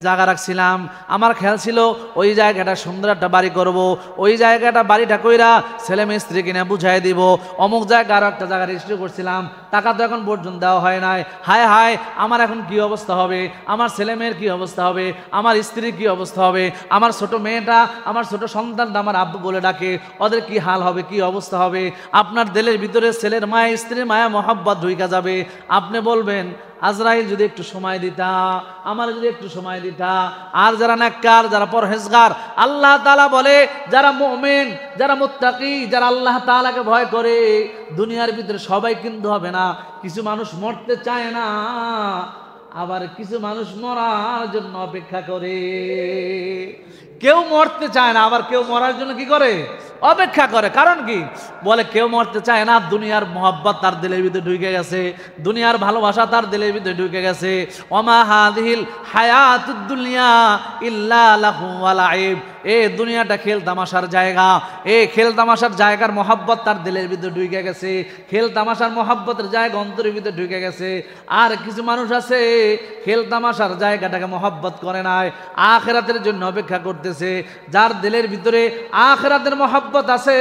জায়গা রাখছিলাম, আমার খেয়াল ছিল ওই জায়গাটা সুন্দর একটা বাড়ি করব, ওই জায়গাটা বাড়িটা কইরা ছেলে মেয়ে স্ত্রী কিনে বুঝাই দিব। অমুক জায়গা আরো একটা জায়গা রেজিস্ট্রি করছিলাম, টাকা তো এখন পর্যন্ত দেওয়া হয় নাই। হায় হায়, আমার এখন কি অবস্থা হবে, আমার ছেলে মেয়ের কি অবস্থা হবে, আমার স্ত্রীর কি অবস্থা হবে, আমার ছোট মেয়েটা, আমার ছোট সন্তানটা আমার আব্বু বলে ডাকে, ওদের কি হাল হবে, কি অবস্থা হবে। আপনার দিলের ভিতরে ছেলের মায়া, স্ত্রীর মায়া, মহাব্বত ঢুইকা যাবে। আপনি বলবেন আজরাইল যদি একটু সময় দিতা, আমার যদি একটু সময় দিতা। আর যারা নেককার, যারা পরহেজগার, আল্লাহ তাআলা বলে যারা মুমিন, যারা মুত্তাকি, যারা আল্লাহ তাআলাকে ভয় করে, দুনিয়ার ভিতরে সবাই কিন্তু হবে না। কিছু মানুষ মরতে চায় না, আবার কিছু মানুষ মরার জন্য অপেক্ষা করে। কেউ মরতে চায় না, আবার কেউ মরার জন্য কি করে, অপেক্ষা করে। কারণ কি বলে, কেউ মরতে চায় না, দুনিয়ার মহব্বত তার দিলের ভিতরে ঢুকে গেছে, দুনিয়ার ভালোবাসা তার দিলের ভিতরে ঢুকে গেছে। ওমা হাদিহিল হায়াতুদ দুনিয়া ইল্লা লাহু ওয়া লাইব। এই দুনিয়াটা খেল তামাশার জায়গা, এই খেল তামাশার জায়গার মহব্বত তার দিলের ভিতরে ঢুকে গেছে, খেল তামাশার মহব্বতের জায়গা অন্তরের ভিতরে ঢুকে গেছে। আর কিছু মানুষ আছে খেল তামাশার জায়গাটাকে মহব্বত করে নাই, আখিরাতের জন্য অপেক্ষা করতেছে। যার দিলের ভিতরে আখিরাতের মহব্বত আছে,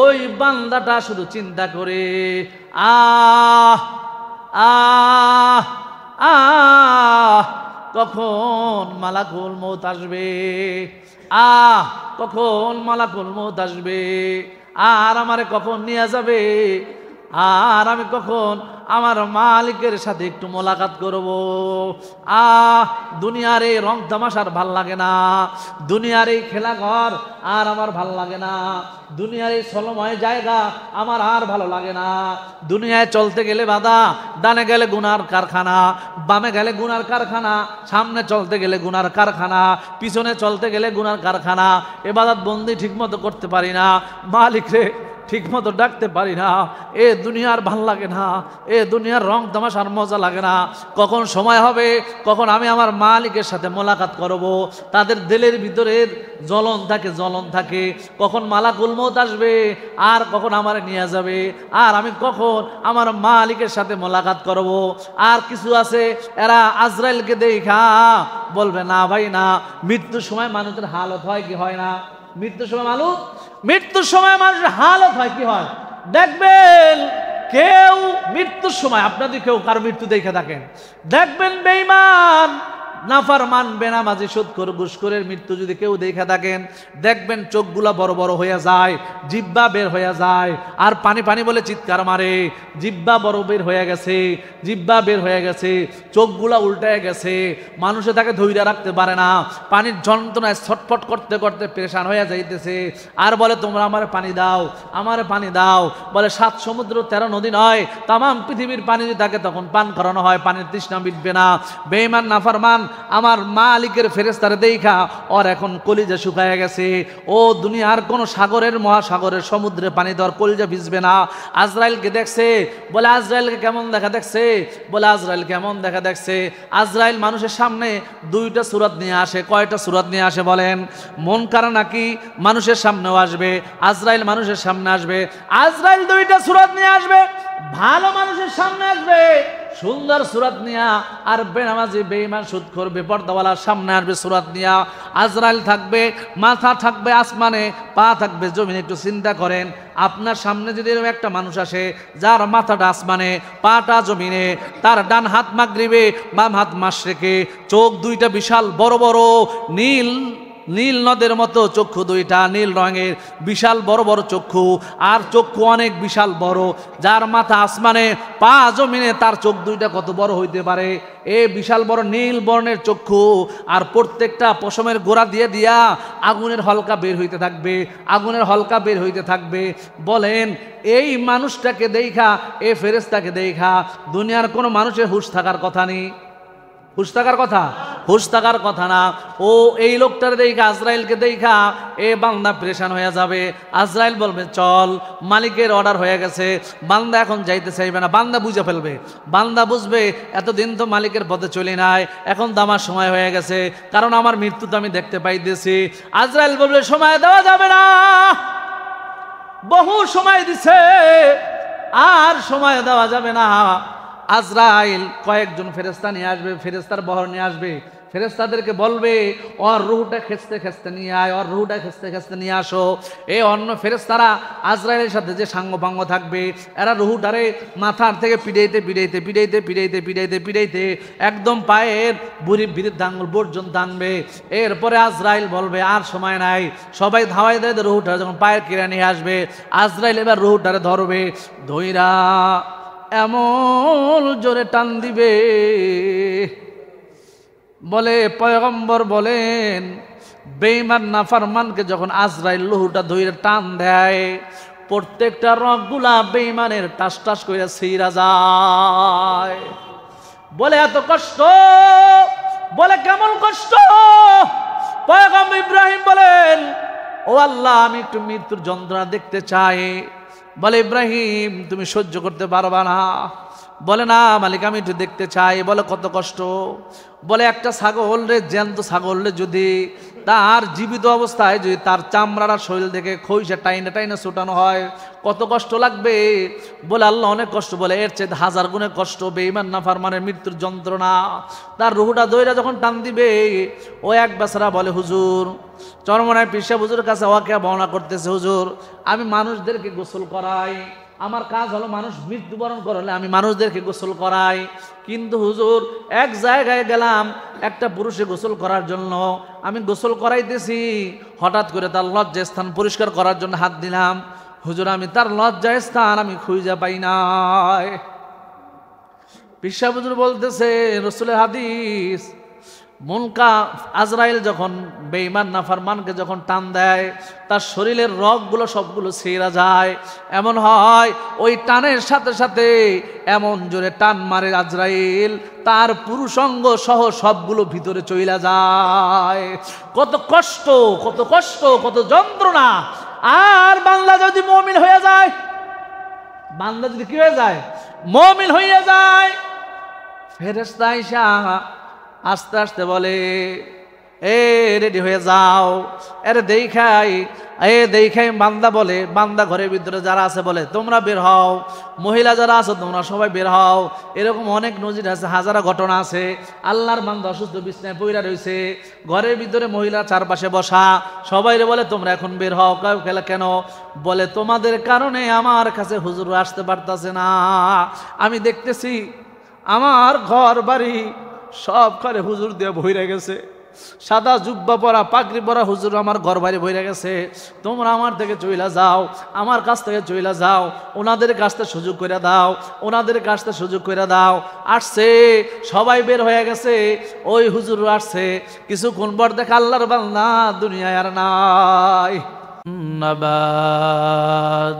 ওই বান্দাটা শুধু চিন্তা করে আহ আহ আহ কখন মালাকুল মউত আসবে, কখন মালাকুল মউত আসবে, আর আমারে কখন নিয়ে যাবে, আর আমি কখন আমার মালিকের সাথে একটু মোলাকাত করব। দুনিয়ার এই রং তামাশার ভাল লাগে না, দুনিয়ার এই খেলাঘর আর আমার ভাল লাগে না, দুনিয়ার এই ছলময় জায়গা আমার আর ভালো লাগে না। দুনিয়ায় চলতে গেলে বাধা, ডানে গেলে গুনার কারখানা, বামে গেলে গুনার কারখানা, সামনে চলতে গেলে গুনার কারখানা, পিছনে চলতে গেলে গুনার কারখানা। ইবাদত বন্দি ঠিক মতো করতে পারি না, মালিক রে ঠিক মতো ডাকতে পারি না। এ দুনিয়ার ভাল লাগে না, এ দুনিয়ার রং তামাশার মজা লাগে না। কখন সময় হবে, কখন আমি আমার মালিকের সাথে মোলাকাত করব। তাদের দিলের ভিতরে জ্বলন থাকে, জ্বলন থাকে, কখন মালাকুল মউত আসবে, আর কখন আমার নিয়ে যাবে, আর আমি কখন আমার মালিকের সাথে মোলাকাত করব। আর কিছু আছে এরা আজরাইলকে দেখা বলবে না ভাই না, মৃত্যুর সময় মানুষের হালত হয় কি হয় না, মৃত্যুর সময় মানুষের হালত হয় কি হয়। দেখবেন কেউ মৃত্যুর সময়, আপনাদের কেউ কারো মৃত্যু দেখে থাকেন, দেখবেন বেঈমান, নাফরমান, বেনামাজি, সুদখোর, ঘুষখোরের মৃত্যু যদি কেউ দেখে থাকেন, দেখবেন চোখগুলা বড় বড় হয়ে যায়, জিহ্বা বের হয়ে যায়, আর পানি পানি বলে চিৎকার মারে। জিহ্বা বড় বের হয়ে গেছে, জিহ্বা বের হয়ে গেছে, চোখগুলা উল্টায় গেছে, মানুষে তাকে ধৈর্য রাখতে পারে না, পানির যন্ত্রণায় ছটফট করতে করতে পেরেশান হয়ে যাইতেছে। আর বলে তোমরা আমার পানি দাও, আমার পানি দাও। বলে 7 সমুদ্র 13 নদী নয়, তাম পৃথিবীর পানি যদি তাকে তখন পান করানো হয়, পানির তৃষ্ণা মিটবে না। বেঈমান, নাফরমান আমার মালিকের ফেরেশতারে দেখা ওর এখন কলিজা শুকায় গেছে। ও দুনিয়ার কোন সাগরের, মহাসাগরের, সমুদ্রে পানি দেওয়ার কলিজা ভিজবে না। আজরাইলকে দেখছে, বলে আজরাইলকে কেমন দেখা দেখছে, বলে আজরাইল কেমন দেখা দেখছে। আজরাইল মানুষের সামনে 2টা সূরত নিয়ে আসে। কয়টা সূরত নিয়ে আসে বলেন? মুনকার নাকি মানুষের সামনেও আসবে, আজরাইল মানুষের সামনে আসবে। আজরাইল 2টা সূরত নিয়ে আসবে, ভালো মানুষের সামনে আসবে সুন্দর সূরত নিয়া, আর বেনামাজি, বেঈমান, সুদখোর, বেপরদাওয়ালার সামনে আসবে সূরত নিয়া। আজরাইল থাকবে, মাথা থাকবে আসমানে, পা থাকবে জমিনে। একটু চিন্তা করেন, আপনার সামনে যদি এরকম একটা মানুষ আসে যার মাথাটা আসমানে, পাটা জমিনে, তার ডান হাত মাগরিবে, বাম হাত মাশরিকে, চোখ 2টা বিশাল বড় বড়, নীল নদের মতো চক্ষু 2টা, নীল রঙের বিশাল বড় বড় চক্ষু, আর চক্ষু অনেক বিশাল বড়। যার মাথা আসমানে, পা জমিনে, তার চোখ 2টা কত বড় হইতে পারে? এই বিশাল বড় নীল বর্ণের চক্ষু, আর প্রত্যেকটা পশমের গোড়া দিয়ে দিয়া আগুনের হলকা বের হইতে থাকবে, আগুনের হলকা বের হইতে থাকবে। বলেন এই মানুষটাকে দেখা, এই ফেরেশতাকে দেখা দুনিয়ার কোনো মানুষের হুঁশ থাকার কথা নেই? হুঁশ থাকার কথা? হুঁশ থাকার কথা না। ও এই লোকটার দেখা, আজরাইলকে দেখা এ বান্দা পেরেশান হয়ে যাবে। আজরাইল বলবে চল, মালিকের অর্ডার হয়ে গেছে, বান্দা এখন যাইতে চাইবে না। বান্দা বুঝে ফেলবে, বান্দা বুঝবে এতদিন তো মালিকের পথে চলি নাই, এখন তো আমার সময় হয়ে গেছে, কারণ আমার মৃত্যু তো আমি দেখতে পাইতেছি। আজরাইল বলবে সময় দেওয়া যাবে না, বহু সময় দিছে, আর সময় দেওয়া যাবে না। আজরাইল কয়েকজন ফেরেশতা নিয়ে আসবে, ফেরেশতার বহর নিয়ে আসবে। ফেরেশতাদেরকে বলবে ওর রুহটা খেচতে খেচতে নিয়ে আয়, ওর রুহটা খেচতে খেচতে নিয়ে আসো। এই অন্য ফেরেশতারা আজরাইলের সাথে যে সাঙ্গপাঙ্গ থাকবে, এরা রুহটারে মাথার থেকে পিড়াইতে একদম পায়ের বুড়ির বৃদ্ধ আঙ্গুল পর্যন্ত আনবে। এরপরে আজরাইল বলবে আর সময় নাই, সবাই ধাওয়াই দেয়, রুহটা যখন পায়ের কিরা নিয়ে আসবে, আজরাইল এবার রুহটারে ধরবে, ধইরা এমন জোরে টান দিবে, বলে পয়গম্বর বলেন বেঈমান নাফরমানকে যখন আজরাইল রুহটা ধইরা টান দেয়, প্রত্যেকটা রগগুলা বেঈমানের টাস টাস কইরা ছিঁড়া যায়। বলে এত কষ্ট, বলে কেমন কষ্ট? পয়গম্বর ইব্রাহিম বলেন ও আল্লাহ, আমি একটু মৃত্যুর যন্ত্রণা দেখতে চাই। বলে ইব্রাহিম তুমি সহ্য করতে পারবা না? বলে না মালিক, আমি একটু দেখতে চাই। বলে কত কষ্ট? বলে একটা ছাগল রে, জ্যান্ত ছাগল রে, যদি তার জীবিত অবস্থায় যদি তার চামড়াটা শরীর থেকে খইসা টাইনে টাইনে ছুটানো হয়, কত কষ্ট লাগবে? বলে আল্লাহ অনেক কষ্ট। বলে এর চেয়ে 1000 গুণে কষ্ট বেঈমান নাফরমানের মৃত্যুর যন্ত্রণা। তার রুহটা দইরা যখন টান দিবে, ও এক বেচারা বলে হুজুর, চরমনায় পীর সাহেব হুজুরের কাছে ওয়াকিয়া বর্ণনা করতেছে, হুজুর আমি মানুষদেরকে গোসল করাই, আমার কাজ হলো মানুষ মৃত্যুবরণ করলে আমি মানুষদেরকে গোসল করাই, কিন্তু হুজুর এক জায়গায় গেলাম একটা পুরুষে গোসল করার জন্য, আমি গোসল করাইতেছি, হঠাৎ করে তার লজ্জা স্থান পরিষ্কার করার জন্য হাত দিলাম, হুজুর আমি তার লজ্জা স্থান আমি খুঁজে পাই নাই। পীর সাহেব হুজুর বলতেছে রাসূলের হাদিস, মুনকা আজরাইল যখন বেঈমান নাফরমানকে যখন টান দেয়, তার শরীরের রগগুলো সবগুলো ছিঁড়া যায়। এমন হয় ওই টানের সাথে সাথে এমন জোরে টান মারে আজরাইল, তার পুরুষাঙ্গ সহ সবগুলো ভিতরে চইলা যায়। কত কষ্ট, কত কষ্ট, কত যন্ত্রণা। আর বান্দা যদি মুমিন হয়ে যায়, বান্দা যদি কি হয়ে যায়? মুমিন হয়ে যায়, ফেরেশতা আইসা আস্তে আস্তে বলে এ রেডি হয়ে যাও। এরে দেখাই বান্দা বলে, বান্দা ঘরের ভিতরে যারা আছে বলে তোমরা বের হও, মহিলা যারা আছে তোমরা সবাই বের হও। এরকম অনেক নজির আছে, হাজারা ঘটনা আছে। আল্লাহর বান্দা অসুস্থ বিছনায় পইরা রয়েছে, ঘরের ভিতরে মহিলা চারপাশে বসা, সবাই বলে তোমরা এখন বের হও। কেন? বলে তোমাদের কারণে আমার কাছে হুজুর আসতে পারতাছে না। আমি দেখতেছি আমার ঘর বাড়ি সব ঘরে হুজুর দিয়ে ভইরা গেছে, সাদা জুব্বা পরা পাগড়ি পরা হুজুর আমার ঘর বাড়ি ভইরা গেছে। তোমরা আমার থেকে চইলা যাও, আমার কাছ থেকে চইলা যাও, ওনাদের কাছ থেকে সুযোগ করে দাও, ওনাদের কাছ থেকে সুযোগ করে দাও। আসছে, সবাই বের হয়ে গেছে, ওই হুজুর আসছে। কিছুক্ষণ পর দেখে আল্লাহর বান্দা দুনিয়ায় আর নাই। নাবাদ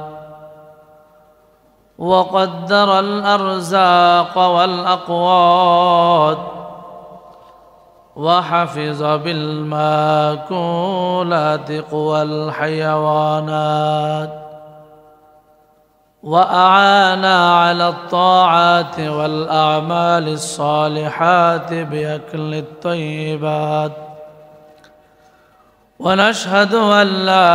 وقدر الأرزاق والأقوات وحفظ بالماكولات قوى الحيوانات وأعان على الطاعات والأعمال الصالحات بأكل الطيبات. ونشهد أن لا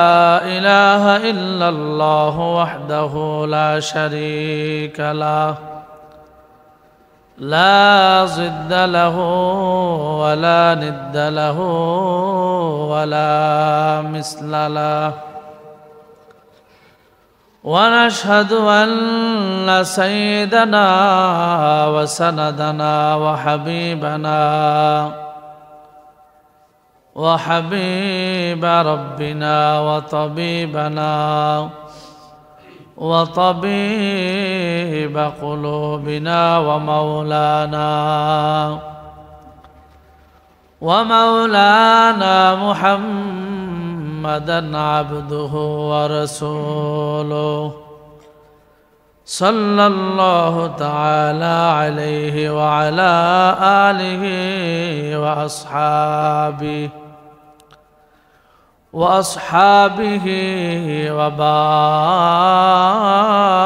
إله إلا الله وحده لا شريك له، لا ضد له ولا ند له ولا مثل له. ونشهد أن سيدنا وسندنا وحبيب ربنا وطبيبنا وطبيب قلوبنا ومولانا محمدا عبده ورسوله صلى الله تعالى عليه وعلى آله وأصحابه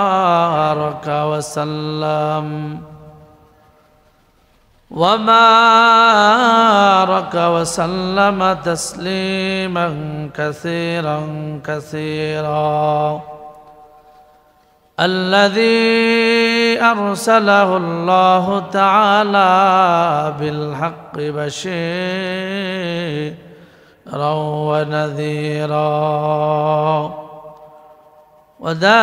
وبارك وسلم وبارك وسلم تسليما كثيرا كثيرا. الذي أرسله الله تعالى بالحق بشيرا ونذيرا وداعيا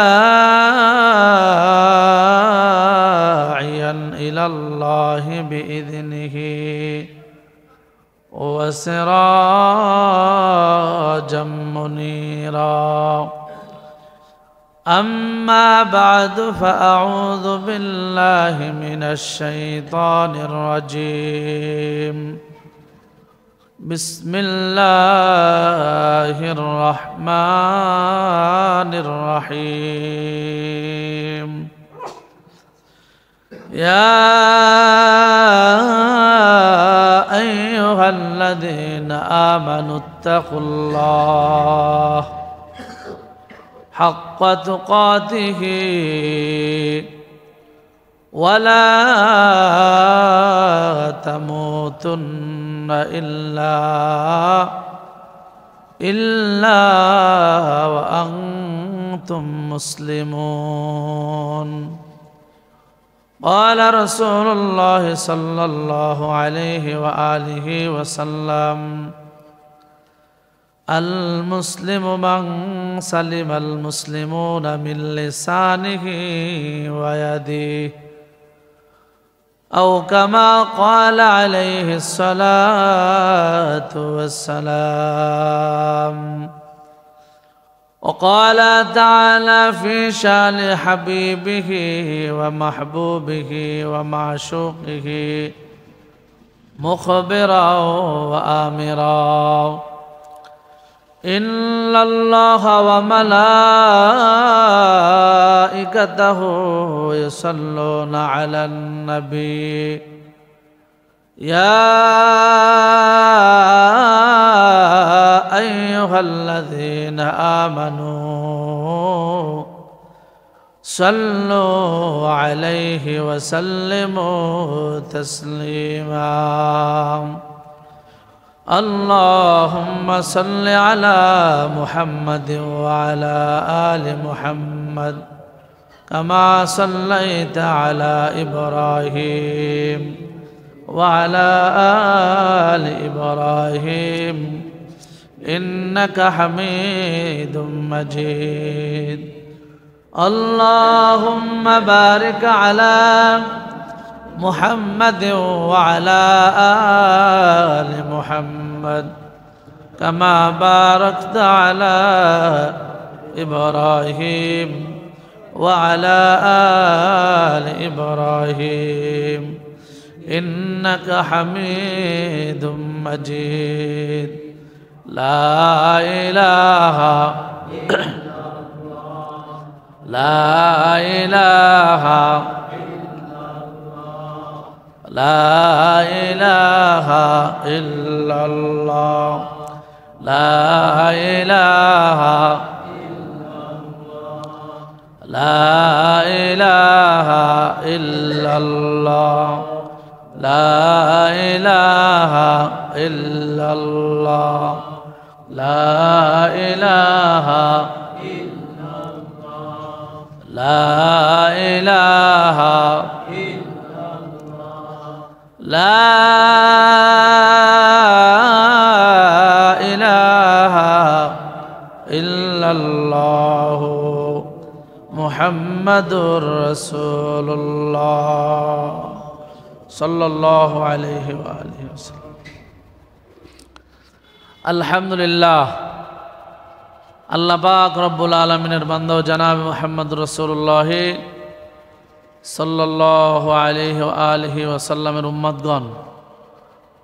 إلى الله بإذنه وسراجا منيرا أما بعد فأعوذ بالله من الشيطان الرجيم بسم الله الرحمن الرحيم يا أيها الذين آمنوا اتقوا الله حق تقاته ولا تموتن إلا وأنتم مسلمون قال رسول الله صلى الله عليه وآله وسلم المسلم من سلم المسلمون من لسانه ويده أو كما قال عليه الصلاة والسلام وقال تعالى في شان حبيبه ومحبوبه ومعشوقه مخبرا وآمرا إن الله وملائكته يصلون على النبي يا أيها الذين آمنوا صلوا عليه وسلموا تسليما اللهم صل على محمد وعلى آل محمد كما صليت على إبراهيم وعلى آل إبراهيم إنك حميد مجيد اللهم بارك على محمد وعلى آل محمد كما باركت على إبراهيم وعلى آل إبراهيم إنك حميد مجيد لا إله لا إله لا إله إلا الله لا إله لا إله إلا الله لا إله إلا الله لا إله لا إله لا إله إلا الله محمد رسول الله صلى الله عليه وآله وسلم الحمد لله আল্লাহ পাক রব্বুল আলামিনের বান্দা জনাব মুহাম্মদ রাসূলুল্লাহ সাল্লাল্লাহু আলাইহি ওয়া আলিহি ওয়াসাল্লামের উম্মতগণ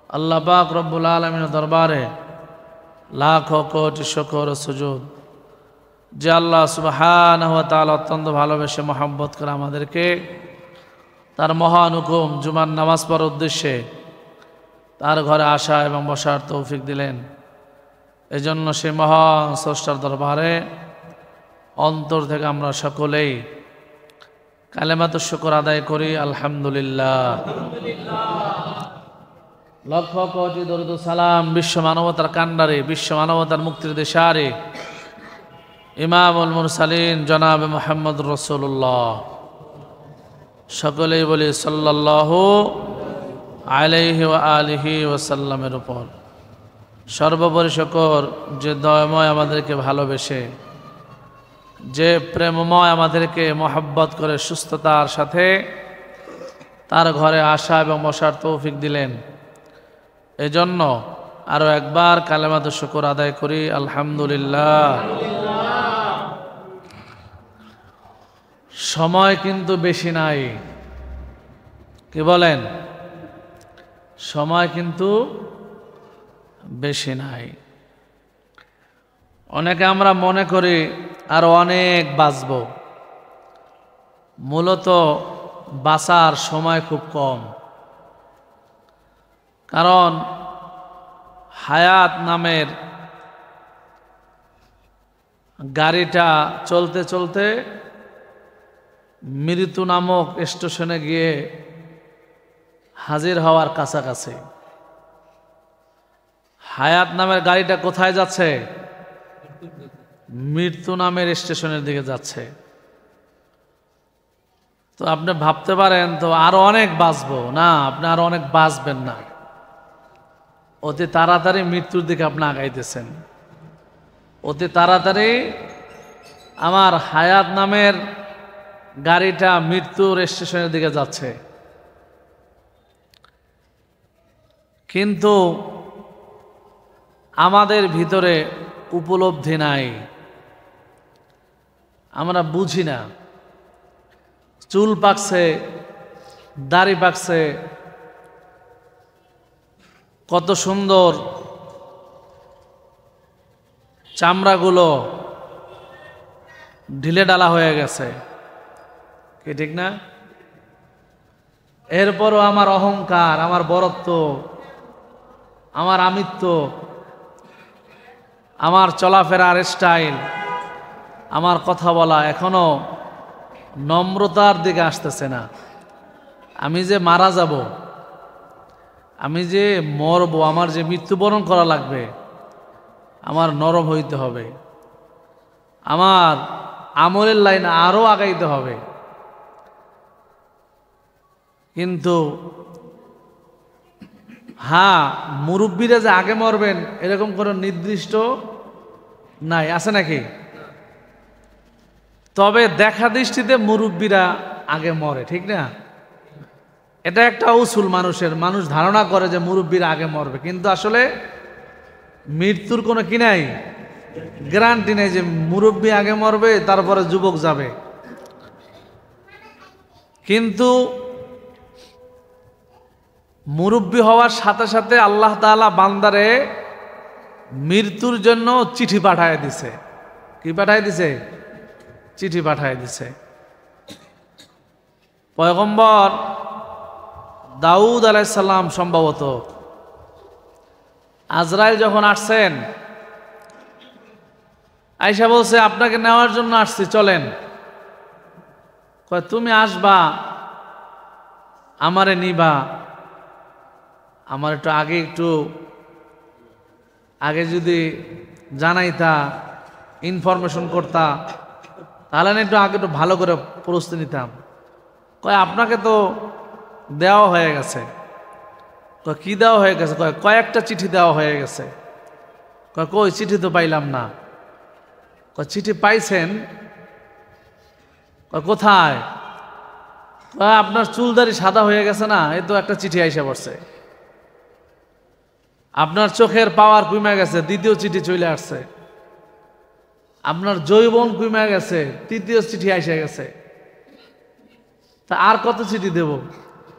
আল্লাহ পাক রব্বুল আলামিনের দরবারে লাখো কোটি শুকর ও সুজুদ যে আল্লাহ সুবহানাহু ওয়া তাআলা অত্যন্ত ভালোবেসে মহব্বত করে আমাদেরকে তার মহান হুকুম জুমার নামাজ পড়ার উদ্দেশ্যে তার ঘরে আসা এবং বসার তৌফিক দিলেন এজন্য সেই মহান স্রষ্টার দরবারে অন্তর থেকে আমরা সকলেই কালেমাতুশ শুকর আদায় করি আলহামদুলিল্লাহ লক্ষ কোটি দরুদ ও সালাম বিশ্ব মানবতার কান্ডারে বিশ্ব মানবতার মুক্তির দেশারে ইমামুল মুরসালিন জনাব মুহাম্মদ রাসূলুল্লাহ, সকলেই বলি সাল্লাল্লাহু আলাইহি ওয়া আলিহি ওয়াসাল্লামের উপর। সর্বোপরি শকর যে দয়াময় আমাদেরকে ভালোবেসে, যে প্রেমময় আমাদেরকে মহব্বত করে সুস্থতার সাথে তার ঘরে আসা এবং বসার তৌফিক দিলেন। এজন্য আরও একবার কালেমাত শুকর আদায় করি, আলহামদুলিল্লাহ। সময় কিন্তু বেশি নাই, কি বলেন? সময় কিন্তু বেশি নাই। অনেকে আমরা মনে করি আরো অনেক বাঁচব, মূলত বাঁচার সময় খুব কম। কারণ হায়াত নামের গাড়িটা চলতে চলতে মৃত্যু নামক স্টেশনে গিয়ে হাজির হওয়ার কাছাকাছি। হায়াত নামের গাড়িটা কোথায় যাচ্ছে? মৃত্যু নামের স্টেশনের দিকে যাচ্ছে। তো আপনি ভাবতে পারেন তো আরো অনেক বাঁচবো, না, আপনি আরো অনেক বাঁচবেন না। অতি তাড়াতাড়ি মৃত্যুর দিকে আপনি আগাইতেছেন। অতি তাড়াতাড়ি আমার হায়াত নামের গাড়িটা মৃত্যুর স্টেশনের দিকে যাচ্ছে। কিন্তু আমাদের ভিতরে উপলব্ধি নাই, আমরা বুঝি না। চুল পাকছে, দাড়ি পাকছে, কত সুন্দর চামড়াগুলো ঢিলে ডালা হয়ে গেছে, কি ঠিক না? এরপরও আমার অহংকার, আমার বরত্ব, আমার আমিত্ব, আমার চলাফেরার স্টাইল, আমার কথা বলা এখনো নম্রতার দিকে আসতেছে না। আমি যে মারা যাব, আমি যে মরব, আমার যে মৃত্যুবরণ করা লাগবে, আমার নরম হইতে হবে, আমার আমলের লাইন আরো আগাইতে হবে। কিন্তু হ্যাঁ, মুরব্বীরা যে আগে মরবেন এরকম কোনো নির্দিষ্ট নাই, আছে নাকি? তবে দেখা দৃষ্টিতে মুরব্বীরা আগে মরে, ঠিক না? এটা একটা উসুল মানুষের, মানুষ ধারণা করে যে মুরব্বীরা আগে মরবে, কিন্তু আসলে মৃত্যুর কোনো কি নাই, গ্যারান্টি নেই যে মুরব্বী আগে মরবে তারপরে যুবক যাবে। কিন্তু মুরব্বী হওয়ার সাথে সাথে আল্লাহ তাআলা বান্দারে মৃত্যুর জন্য চিঠি পাঠায় দিছে। কি পাঠায় দিছে? চিঠি পাঠায় দিছে। পয়গম্বর দাউদ আলাইহিস সালাম সম্ভবত আজরাইল যখন আসছেন, আয়েশা বলছে আপনাকে নেওয়ার জন্য আসছি, চলেন। কয় তুমি আসবা, আমারে নিবা, আমার একটু আগে যদি জানাইতা, ইনফরমেশন করতা, তাহলে না একটু আগে একটু ভালো করে প্রস্তুতি নিতাম। কয় আপনাকে তো দেওয়া হয়ে গেছে। কয় কি দেওয়া হয়ে গেছে? কয় কয়েকটা চিঠি দেওয়া হয়ে গেছে। কয় কই, চিঠি তো পাইলাম না। কয় চিঠি পাইছেন? কয় কোথায়? কয় আপনার চুলদারি সাদা হয়ে গেছে না, এই তো একটা চিঠি আইসা পড়ছে। আপনার চোখের পাওয়ার কমে গেছে, দ্বিতীয় চিঠি চলে আসছে। আপনার যৌবন কমে গেছে, তৃতীয় চিঠি এসে গেছে। তা আর কত চিঠি দেব?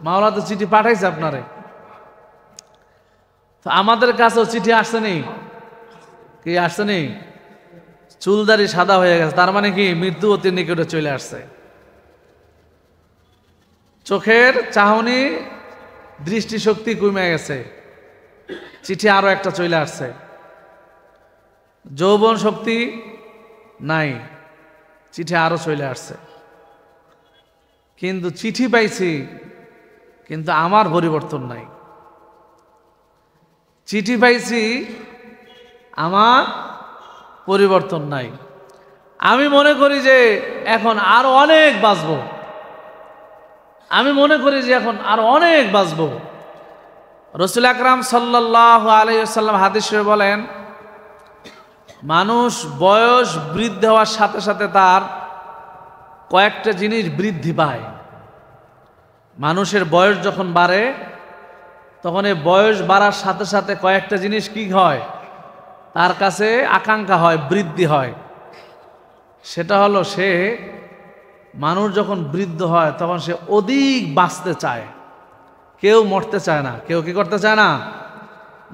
মাওলা তো চিঠি পাঠাইছে আপনারে। তো আমাদের কাছেও চিঠি আসছে নি, কি আসছে নি? চুলদারি সাদা হয়ে গেছে, তার মানে কি মৃত্যু অতি নিকটে চলে আসছে। চোখের চাহনি, দৃষ্টিশক্তি কমে গেছে, চিঠি আরো একটা চলে আসছে। যৌবন শক্তি নাই, চিঠি আরো চলে আসছে। কিন্তু চিঠি পাইছি, কিন্তু আমার পরিবর্তন নাই। চিঠি পাইছি, আমার পরিবর্তন নাই। আমি মনে করি যে এখন আরো অনেক বাঁচবো, আমি মনে করি যে এখন আরো অনেক বাঁচবো। রাসূল আকরাম সাল্লাল্লাহু আলাইহি ওয়াসাল্লাম হাদিসে বলেন, মানুষ বয়স বৃদ্ধি হওয়ার সাথে সাথে তার কয়েকটা জিনিস বৃদ্ধি পায়। মানুষের বয়স যখন বাড়ে তখন এই বয়স বাড়ার সাথে সাথে কয়েকটা জিনিস কি হয়, তার কাছে আকাঙ্ক্ষা হয়, বৃদ্ধি হয়। সেটা হলো, সে মানুষ যখন বৃদ্ধ হয় তখন সে অধিক বাঁচতে চায়। কেউ মরতে চায় না। কেউ কি করতে চায় না?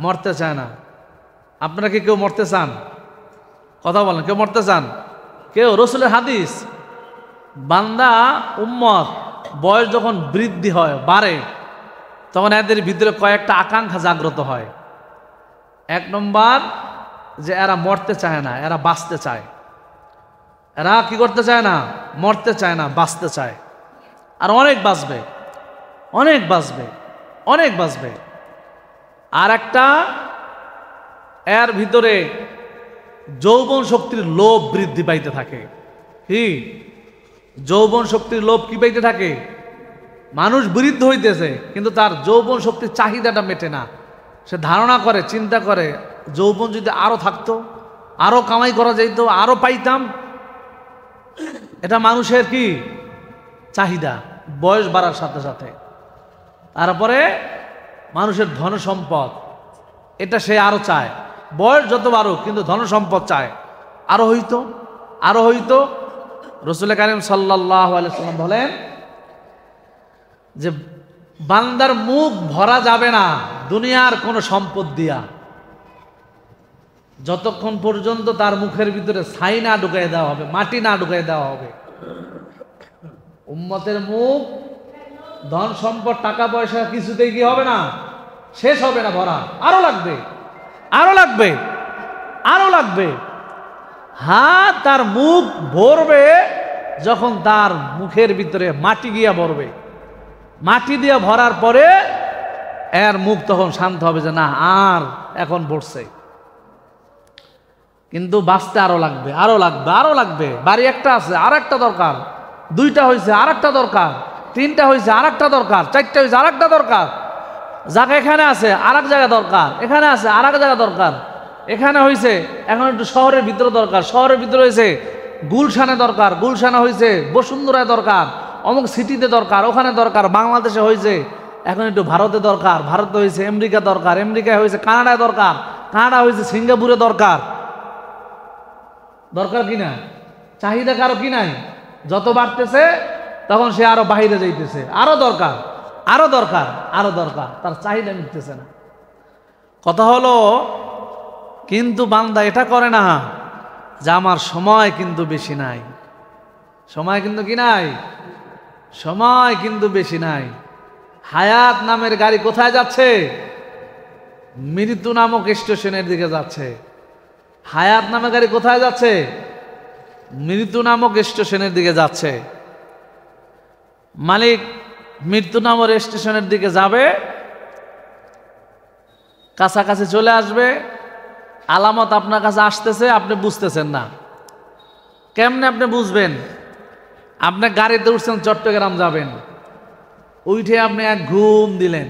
মরতে চায় না। আপনারা কি কেউ মরতে চান? কথা বলেন, কেউ মরতে চান? কেউ? রাসূলের হাদিস, বান্দা উম্মত বয়স যখন বৃদ্ধি হয়, বাড়ে, তখন এদের ভিতরে কয়েকটা আকাঙ্ক্ষা জাগ্রত হয়। এক নম্বর, যে এরা মরতে চায় না, এরা বাঁচতে চায়। এরা কি করতে চায় না? মরতে চায় না, বাঁচতে চায়। আর অনেক বাঁচবে, অনেক বাঁচবে, অনেক বাঁচবে। আর একটা, এর ভিতরে যৌবন শক্তির লোভ বৃদ্ধি পাইতে থাকে। কি? যৌবন শক্তির লোভ কি পাইতে থাকে? মানুষ বৃদ্ধ হইতেছে কিন্তু তার যৌবন শক্তির চাহিদাটা মেটে না। সে ধারণা করে, চিন্তা করে, যৌবন যদি আরো থাকতো, আরো কামাই করা যেত, আরো পাইতাম। এটা মানুষের কি চাহিদা বয়স বাড়ার সাথে সাথে। তারপরে মানুষের ধন সম্পদ, এটা সে আরো চায়। বয়স যত বাড়ুক কিন্তু ধন সম্পদ চায়, আরো হইতো, আরো হইতো। রাসূল কারীম সাল্লাল্লাহু আলাইহি ওয়াসাল্লাম বলেন যে বান্দার মুখ ভরা যাবে না দুনিয়ার কোন সম্পদ দিয়া, যতক্ষণ পর্যন্ত তার মুখের ভিতরে ছাই না ঢুকাই দেওয়া হবে, মাটি না ঢুকাই দেওয়া হবে। উম্মতের মুখ ধন সম্পদ টাকা পয়সা কিছুতেই কি হবে না, শেষ হবে না, ভরা আরো লাগবে, আরো লাগবে, আরো লাগবে। হ্যাঁ, তার মুখ ভরবে যখন তার মুখের ভিতরে মাটি গিয়া ভরবে। মাটি দিয়া ভরার পরে এর মুখ তখন শান্ত হবে যে না, আর এখন ভরছে। কিন্তু বাঁচতে আরো লাগবে, আরো লাগবে, আরো লাগবে। বাড়ি একটা আছে, আর একটা দরকার। দুইটা হয়েছে, আর একটা দরকার। তিনটা হয়েছে, আর একটা দরকার। চারটা হয়েছে, আর একটা দরকার। জায়গা এখানে আছে, আর এক জায়গা দরকার। এখানে আছে, আর এক জায়গা দরকার। এখানে হয়েছে, এখন একটু শহরের ভিতরে দরকার। শহরের ভিতরে হয়েছে গুলশানে দরকার, গুলশানে হয়েছে বসুন্ধরায় দরকার, অমুক সিটিতে দরকার, ওখানে দরকার। বাংলাদেশে হয়েছে এখন একটু ভারতে দরকার, ভারতে হয়েছে আমেরিকা দরকার, আমেরিকায় হয়েছে কানাডায় দরকার, কানাডা হয়েছে সিঙ্গাপুরে দরকার। দরকার কিনা? চাহিদা কারো কি নাই? যত বাড়তেছে তখন সে আরো বাহিরে যাইতেছে, আরো দরকার, আরো দরকার, আরো দরকার। তার চাহিদা মিটতেছে না। কথা হলো, কিন্তু বান্দা এটা করে না যে আমার সময় কিন্তু বেশি নাই। সময় কিন্তু কি নাই? সময় কিন্তু বেশি নাই। হায়াত নামের গাড়ি কোথায় যাচ্ছে? মৃত্যু নামক স্টেশনের দিকে যাচ্ছে। হায়াত নামের গাড়ি কোথায় যাচ্ছে? মৃত্যু নামক স্টেশনের দিকে যাচ্ছে। মালিক মৃত্যু নামক স্টেশনের দিকে যাবে, কাছাকাছি চলে আসবে, আলামত আপনার কাছে আসতেছে, আপনি বুঝতেছেন না। কেমনে আপনি বুঝবেন? আপনি গাড়িতে উঠছেন, চট্টগ্রাম যাবেন, উঠে আপনি এক ঘুম দিলেন,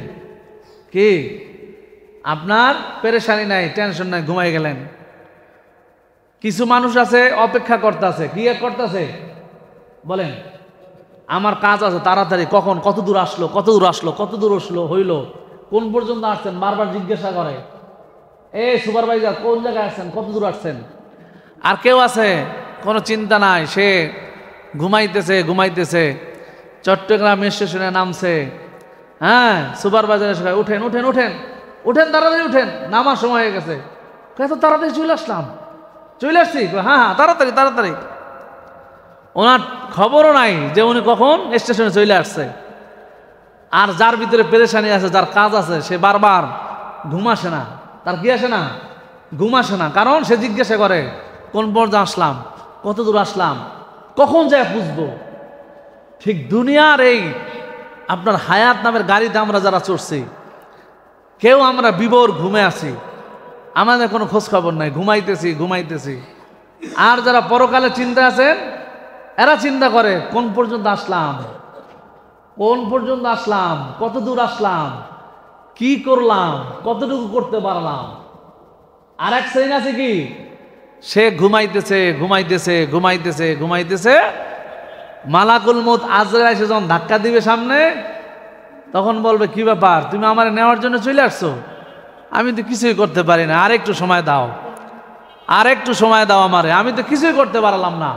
কি আপনার পেরেশানি নাই, টেনশন নাই, ঘুমাই গেলেন। কিছু মানুষ আছে অপেক্ষা করতেছে। কি করতেছে বলেন? আমার কাজ আছে, তাড়াতাড়ি, কখন, কত দূর আসলো, কত দূর আসলো, কত দূর আসলো, হইলো, কোন পর্যন্ত আসছেন, বারবার জিজ্ঞাসা করে। এই সুপারভাইজার কোন জায়গায় আসছেন, কত দূর আসছেন? আর কেউ আছে কোনো চিন্তা নাই, সে ঘুমাইতেছে, ঘুমাইতেছে, চট্টগ্রাম স্টেশনে নামছে। হ্যাঁ, সুপারভাইজার এসে উঠেন, উঠেন, উঠেন, উঠেন, তাড়াতাড়ি উঠেন, নামার সময় হয়ে গেছে। এত তাড়াতাড়ি চলে আসলাম, চলে আসছি? হ্যাঁ হ্যাঁ, তাড়াতাড়ি, তাড়াতাড়ি। ওনার খবরও নাই যে উনি কখন স্টেশনে চলে আসছে। আর যার ভিতরে পেরেশানি আছে, যার কাজ আছে, সে বারবার ঘুম আসে না। তার কি আসে না? ঘুম আসে না। কারণ সে জিজ্ঞাসা করে কোন পর্যায়ে আসলাম, কত দূর আসলাম, কখন যায় বুঝবো। ঠিক দুনিয়ার এই আপনার হায়াত নামের গাড়িতে আমরা যারা চড়ছি, কেউ আমরা বিভোর ঘুমে আছি, আমাদের কোনো খোঁজ খবর নাই, ঘুমাইতেছি, ঘুমাইতেছি। আর যারা পরকালে চিন্তা আছেন এরা চিন্তা করে কোন পর্যন্ত আসলাম, কোন পর্যন্ত আসলাম, কত দূর আসলাম, কি করলাম, কতটুকু করতে পারলাম। আর এক শ্রেণী আছে কি, সে ঘুমাইতেছে ঘুমাইতেছে ঘুমাইতেছে ঘুমাইতেছে, মালাকুল মউত আজরাইল এসে যখন ধাক্কা দিবে সামনে, তখন বলবে কি ব্যাপার, তুমি আমার নেওয়ার জন্য চলে আসছো, আমি তো কিছুই করতে পারি না, আর একটু সময় দাও, আর একটু সময় দাও আমারে, আমি তো কিছুই করতে পারলাম না,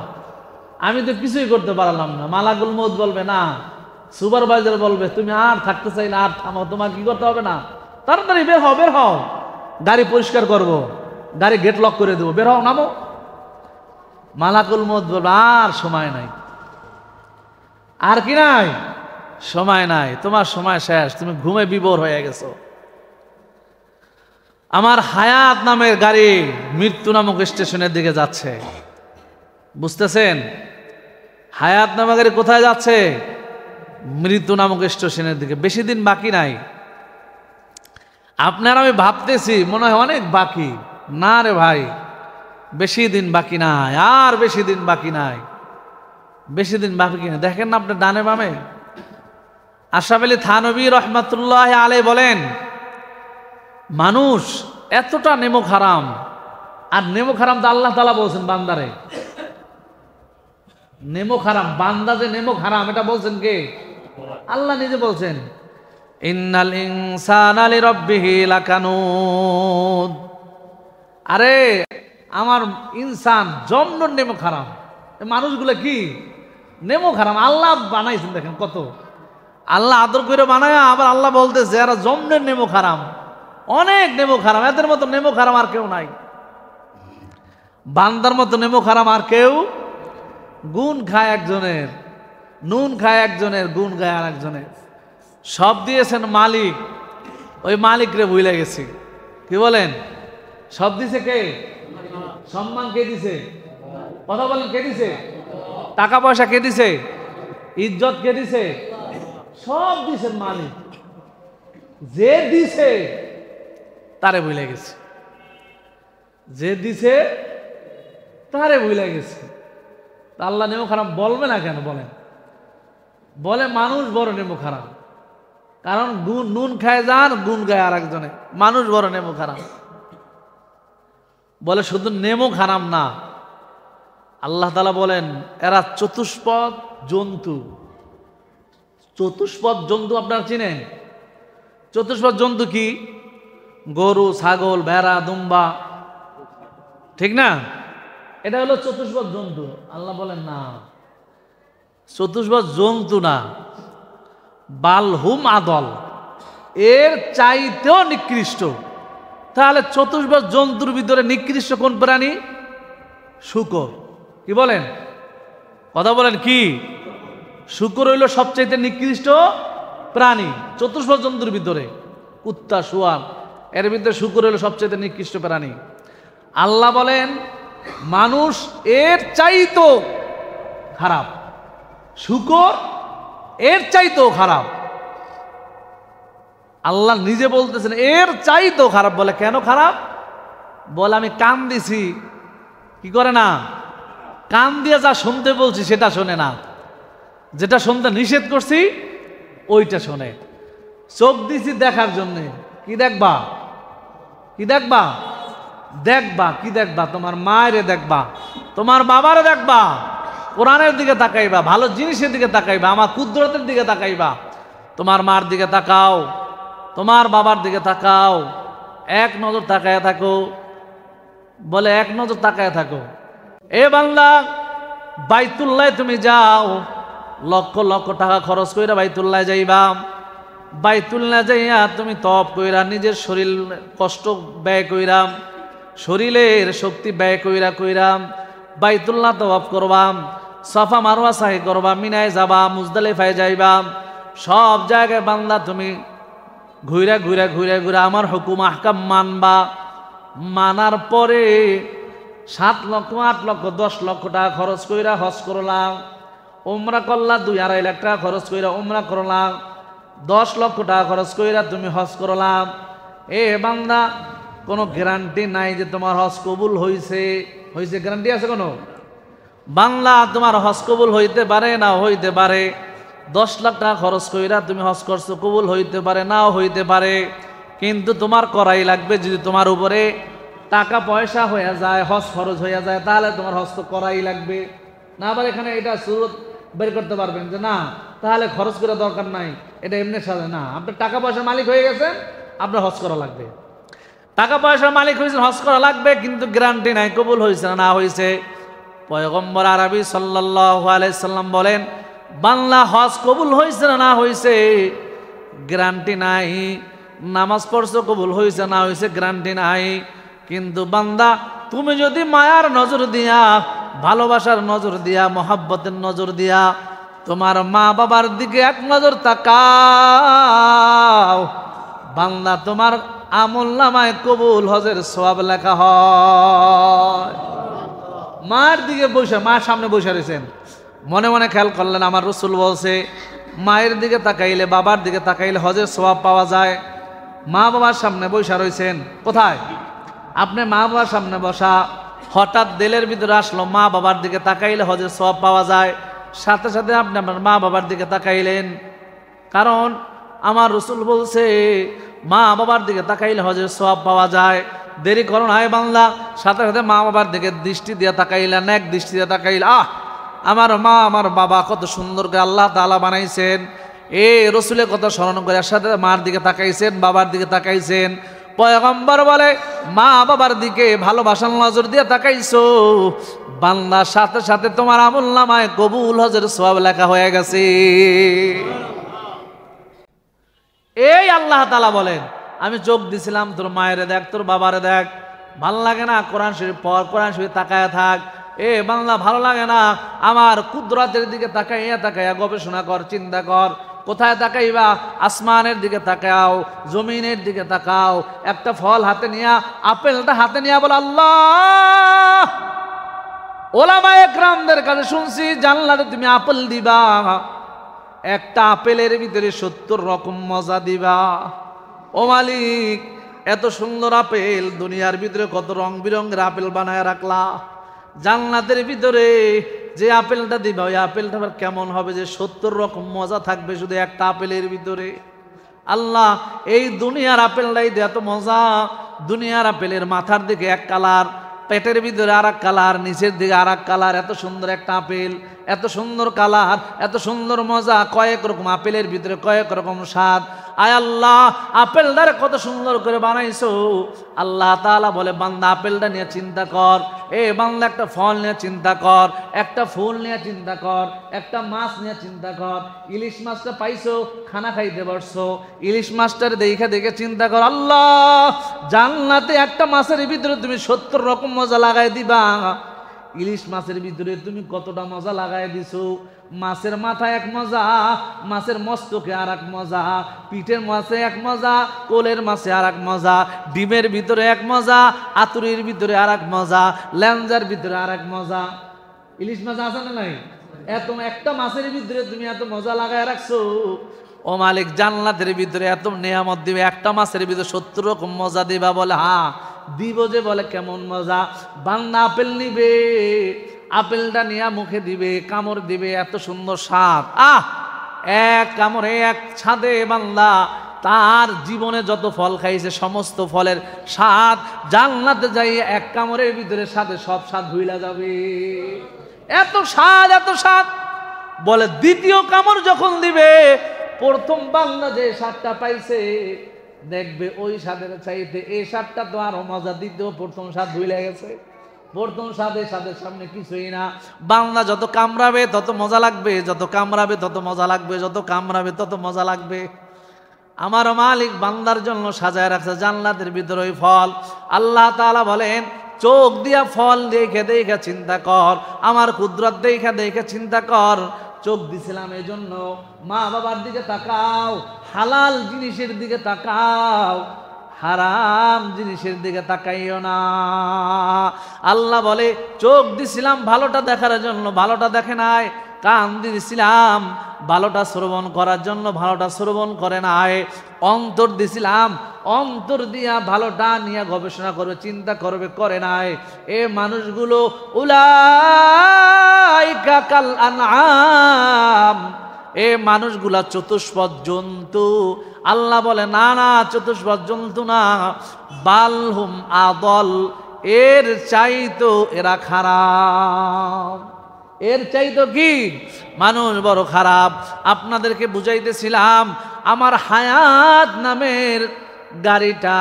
আমি তো কিছুই করতে পারলাম না। মালাকুল মউত বলবে না, সুপারভাইজার বলবে তুমি আর থাকতে চাইলে আর থামো, তোমার কি করতে হবে না, তাড়াতাড়ি বের হও, বের হও, গাড়ি পরিষ্কার করব, গাড়ি গেট লক করে দেবো, বের হও, নামো। মালাকুল মউত বলবে আর সময় নাই, আর কি নাই, সময় নাই, তোমার সময় শেষ, তুমি ঘুমে বিভোর হয়ে গেছো। আমার হায়াত নামের গাড়ি মৃত্যু নামক স্টেশনের দিকে যাচ্ছে, বুঝতেছেন? হায়াত নামক গাড়ি কোথায় যাচ্ছে? মৃত্যু নামক স্টেশনের দিকে। বেশি দিন বাকি নাই। আপনার আমি ভাবতেছি মনে হয় অনেক বাকি, না রে ভাই, বেশি দিন বাকি নাই, আর বেশি দিন বাকি নাই, বেশি দিন বাকি না। দেখেন না আপনার ডানে বামে, আশরাফ আলী থানভী রহমাতুল্লাহ আলাইহি বলেন, মানুষ এতটা নেমক হারাম, আর নেমক হারাম তো আল্লাহ তাআলা বলছেন বান্দারে, নেমক হারাম, বান্দা যে নেমক হারাম এটা বলছেন কে? আল্লাহ নিজে বলছেন, ইন্নাল ইনসানা লিরাব্বিহি লাকানুদ। আরে আমার ইনসান জন্ম নেমক হারাম, মানুষগুলো কি নেমক হারাম, আল্লাহ বানাইছেন। দেখেন কত আল্লাহ আদর করে বানায়, আবার আল্লাহ বলতেছে এরা জন্মের নেমক হারাম, অনেক নেমক হারাম, এদের মতো নেমক হারাম আর কেউ নাই। বান্দার মতো নেমক হারাম আর কেউ, গুণ খায় একজনের, নুন খায় একজনের, গুণ খায় আর একজনের। সব দিয়েছেন মালিক, ওই মালিকরে ভুলে গেছি। কি বলেন? সব দিছে কে? সম্মান কে দিছে? কথা বলেন, কে দিছে? টাকা পয়সা কে দিছে? ইজ্জত কে দিছে? সব দিছেন মালিক, যে দিছে তারে ভুলে গেছে, যে দিছে তারে ভুলে গেছে। আল্লাহ নেমক হারাম বলবে না কেন বলেন? বলে মানুষ বড় নেমক হারাম, কারণ গুণ নুন খায় যান, গুণ গায় আর একজনে, মানুষ বড় নেমক হারাম। বলে শুধু নেমক হারাম না, আল্লাহ তাআলা বলেন এরা চতুষ্পদ জন্তু। চতুষ্পদ জন্তু আপনারা চিনেন? চতুষ্পদ জন্তু কি? গরু, ছাগল, ভেড়া, দুম্বা, ঠিক না? এটা হলো চতুষ্পদ জন্তু। আল্লাহ বলেন না, চতুষ্পদ জন্তু না, বালহুম আদল, এর চাইতেও নিকৃষ্ট। তাহলে চতুষ্পদ জন্তুর ভিতরে নিকৃষ্ট কোন প্রাণী? শূকর। কি বলেন? কথা বলেন কি? শূকর হইল সবচাইতে নিকৃষ্ট প্রাণী চতুষ্পদ জন্তুর ভিতরে। কুত্তা, শুয়ার, এর ভিতরে শূকর হইল সবচাইতে নিকৃষ্ট প্রাণী। আল্লাহ বলেন মানুষ এর চাইতেও খারাপ, শূকর এর চাইতেও খারাপ। আল্লাহ নিজে বলতেছেন এর চাইতেও খারাপ। বলে কেন খারাপ? বলে আমি কান দিছি, কি করে না, কান দিয়ে যা শুনতে বলছি সেটা শোনে না, যেটা শুনতে নিষেধ করছি ওইটা শোনে। চোখ দিছি দেখার জন্য, কি দেখবা? কি দেখবা? দেখবা কি দেখবা? তোমার মায়েরে দেখবা, তোমার বাবারে দেখবা, কোরআনের দিকে তাকাইবা, ভালো জিনিসের দিকে তাকাইবা, আমার কুদরতের দিকে তাকাইবা। তোমার মার দিকে তাকাও, তোমার বাবার দিকে তাকাও, এক নজর তাকায় থাকো। বলে এক নজর তাকায় থাকো। এ বান্দা, বাইতুল্লাহ তুমি যাও, লক্ষ লক্ষ টাকা খরচ কইরা বাইতুল্লাহ যাইবা। বাইতুল্লাহ যাইয়া তুমি তপ কইরা, নিজের শরীর কষ্ট ব্যয় কইরাম, শরীরের শক্তি ব্যয় কইরা কইরাম বাইতুল্লাহ তওয়াফ করবাম, সাফা মারওয়া সাহি করবা, মিনায় যাবা, মুজদালিফায় যাইবা। সব জায়গায় বান্দা তুমি ঘুরা ঘুরা ঘুরা ঘুরা আমার হুকুম আহকাম মানবা। মানার পরে 7 লক্ষ 8 লক্ষ 10 লক্ষ টাকা খরচ কইরা হজ করলাম, উমরা করলা, 2-2.5 লাখ টাকা খরচ কইরা উমরা করলাম, 10 লক্ষ টাকা খরচ কইরা তুমি হজ করলাম। এ বান্দা, কোনো গ্যারান্টি নাই যে তোমার হজ কবুল হইছে। হয়েছে, গ্যারান্টি আছে কোনো? বাংলা তোমার হজ কবুল হইতে পারে, না হইতে পারে। 10 লাখ টাকা খরচ কইরা তুমি হজ করছো, কবুল হইতে পারে, নাও হইতে পারে, কিন্তু তোমার করাই লাগবে। যদি তোমার উপরে টাকা পয়সা হয়ে যায়, হজ খরচ হয়ে যায়, তাহলে তোমার হজ তো করাই লাগবে। না আবার এখানে এটা সুরত বের করতে পারবেন যে না তাহলে খরচ করা দরকার নাই, এটা এমনি সাজে না। আপনার টাকা পয়সার মালিক হয়ে গেছেন, আপনার হজ করা লাগবে। টাকা পয়সার মালিক হয়েছেন, হজ করা লাগবে, কিন্তু গ্যারান্টি নাই কবুল হয়েছে না হয়েছে। পয়গম্বর আরবি সাল্লাল্লাহু আলাইহি সাল্লাম বলেন, বাংলা হজ কবুল হয়েছে না হয়েছে গ্যারান্টি নাই। নামাজ পড়ছো, কবুল হয়েছে না হয়েছে গ্যারান্টি নাই। কিন্তু বান্দা তুমি যদি মায়ার নজর দিয়া, ভালোবাসার নজর দিয়া, মহাব্বতের নজর দিয়া তোমার মা বাবার দিকে এক নজর তাকাও, বান্দা তোমার আমলনামায় কবুল হজের সওয়াব লেখা হয়। মার দিকে বসে, মার সামনে বসে রয়েছেন, মনে মনে খেয়াল করলেন আমার রসুল বলছে মায়ের দিকে তাকাইলে, বাবার দিকে তাকাইলে হজের সওয়াব পাওয়া যায়। মা বাবার সামনে বসে রয়েছেন, কোথায়? আপনি মা বাবার সামনে বসা, হঠাৎ দিলের ভিতরে আসলো মা বাবার দিকে তাকাইলে হজের সওয়াব পাওয়া যায়। সাথে সাথে আপনি আপনার মা বাবার দিকে তাকাইলেন, কারণ আমার রসুল বলছে মা বাবার দিকে তাকাইলে হজের সওয়াব পাওয়া যায়। দেরি করো না বাংলা, সাথে সাথে মা বাবার দিকে দৃষ্টি দিয়ে তাকাইলেন, এক দৃষ্টি দিয়ে তাকাইল, আমার মা আমার বাবা কত সুন্দর করে আল্লাহ তাআলা বানাইছেন। রসুলের কথা স্মরণ করে সাথে মার দিকে তাকাইছেন, বাবার দিকে তাকাইছেন। পয়গম্বর বলে মা বাবার দিকে ভালোবাসার নজর দিয়ে তাকাইছো, বান্দার সাথে সাথে তোমার আমলনামায় কবুল হজের সওয়াব লেখা হয়ে গেছে। এই আল্লাহ তাআলা বলেন আমি চোখ দিছিলাম তোর মায়েরে দেখ, তোর বাবারে দেখ, ভাল লাগে না? কোরআন শরীফ পড়, কোরআন শরীফ তাকায়া থাক। বাংলা ভালো লাগে না? আমার কুদরতের দিকে তাকাইয়া তাকাইয়া গবেষণা কর, চিন্তা কর। কোথায় তাকাইবা? আসমানের দিকে তাকাও, জমিনের দিকে তাকাও। একটা ফল হাতে নিয়া, আপেলটা হাতে নিয়া বল আল্লাহ। ওলামায়ে কেরামদের কাছে শুনছি জান্নাতে তুমি আপেল দিবা, একটা আপেলের ভিতরে 70 রকম মজা দিবা। ও মালিক, এত সুন্দর আপেল, দুনিয়ার ভিতরে কত রং বিরঙের আপেল বানায় রাখলা, জান্নাতের ভিতরে যে আপেলটা দিবা ওই আপেলটা আবার কেমন হবে যে 70 রকম মজা থাকবে শুধু একটা আপেলের ভিতরে। আল্লাহ, এই দুনিয়ার আপেলটাই দে এত মজা। দুনিয়ার আপেলের মাথার দিকে এক কালার, পেটের ভিতরে আর এক কালার, নিচের দিকে আর এক কালার। এত সুন্দর একটা আপেল, এত সুন্দর কালার, এত সুন্দর মজা, কয়েক রকম আপেলের ভিতরে কয়েক রকম স্বাদ। আয় আল্লাহ, আপেলটারে কত সুন্দর করে বানাইছো। আল্লাহ তাআলা বলে বান্দা আপেলটা নিয়ে চিন্তা কর, বান্দা একটা ফল নিয়ে চিন্তা কর, একটা ফুল নিয়ে চিন্তা কর, একটা মাছ নিয়ে চিন্তা কর। ইলিশ মাছটা পাইছো, খানা খাইতে পারছো, ইলিশ মাছটার দেখে দেখে চিন্তা কর আল্লাহ, জান্নাতে একটা মাছের ভিতরে তুমি 70 রকম মজা লাগাই দিবা। ইলিশ মাছের ভিতরে তুমি কতটা মজা লাগাই দিছো। মাছের মাথায় এক মজা, মাছের মস্তকে আর এক মজা, পিঠের মাছে এক মজা, কোলের মাছে আর এক মজা, ডিমের ভিতরে এক মজা, আতুরির ভিতরে আর এক মজা, ল্যাঞ্জার ভিতরে আর এক মজা। ইলিশ মাছ আছে না নাই? এত একটা মাছের ভিতরে তুমি এত মজা লাগায় রাখছো। ও মালিক, জান্নাতের ভিতরে এত নিয়ামত দিবে, একটা মাছের ভিতরে 70 রকম মজা দিবা। বলে হ্যাঁ দিব যে, বলে কেমন মজা? বান্দা আপেল নিবে, আপেলটা নিয়ে মুখে দিবে, কামড় দিবে, এত সুন্দর স্বাদ। এক কামড়ে এক ছাদে বান্দা তার জীবনে যত ফল খাইছে সমস্ত ফলের স্বাদ জান্নাতে যাই এক কামড়ের ভিতরে স্বাদে সব স্বাদ ভুইলা যাবে। এত স্বাদ, এত স্বাদ। বলে দ্বিতীয় কামড় যখন দিবে, প্রথম বান্দা যে স্বাদটা পাইছে দেখবে ওই স্বাদের চাইতে এই স্বাদটা তো আরো মজা। দ্বিতীয় প্রথম স্বাদ ভুলে গেছে, প্রথম স্বাদের সামনে কিছুই না। বান্দা যত কামড়াবে তত মজা লাগবে, যত কামড়াবে তত মজা লাগবে, যত কামড়াবে তত মজা লাগবে। আমার মালিক বান্দার জন্য সাজায় রাখছে জান্নাতের ভিতরে ওই ফল। আল্লাহ তাআলা বলেন চোখ দিয়া ফল দেখে দেখে চিন্তা কর, আমার কুদরত দেখে দেখে চিন্তা কর। চোখ দিছিলাম এই জন্য মা বাবার দিকে তাকাও, হালাল জিনিসের দিকে তাকাও, হারাম জিনিসের দিকে তাকাইও না। আল্লাহ বলে চোখ দিছিলাম ভালোটা দেখার জন্য, ভালোটা দেখে নাই, কান দিয়েছিলাম ভালোটা শ্রবণ করার জন্য, ভালোটা শ্রবণ করে নাই। অন্তর দিছিলাম, অন্তর দিয়া ভালোটা নিয়ে গবেষণা করবে, চিন্তা করবে, করে নাই। এ মানুষগুলো উলাইকা কাল আনআম, এ মানুষগুলা চতুষ্পদ জন্তু। আল্লাহ বলে না না, চতুষ্পদ জন্তু না, বালহুম আদল, এর চাইতো এরা খারাপ, এর চাইতো কি মানুষ বড় খারাপ। আপনাদেরকে বুঝাইতেছিলাম আমার হায়াত নামের গাড়িটা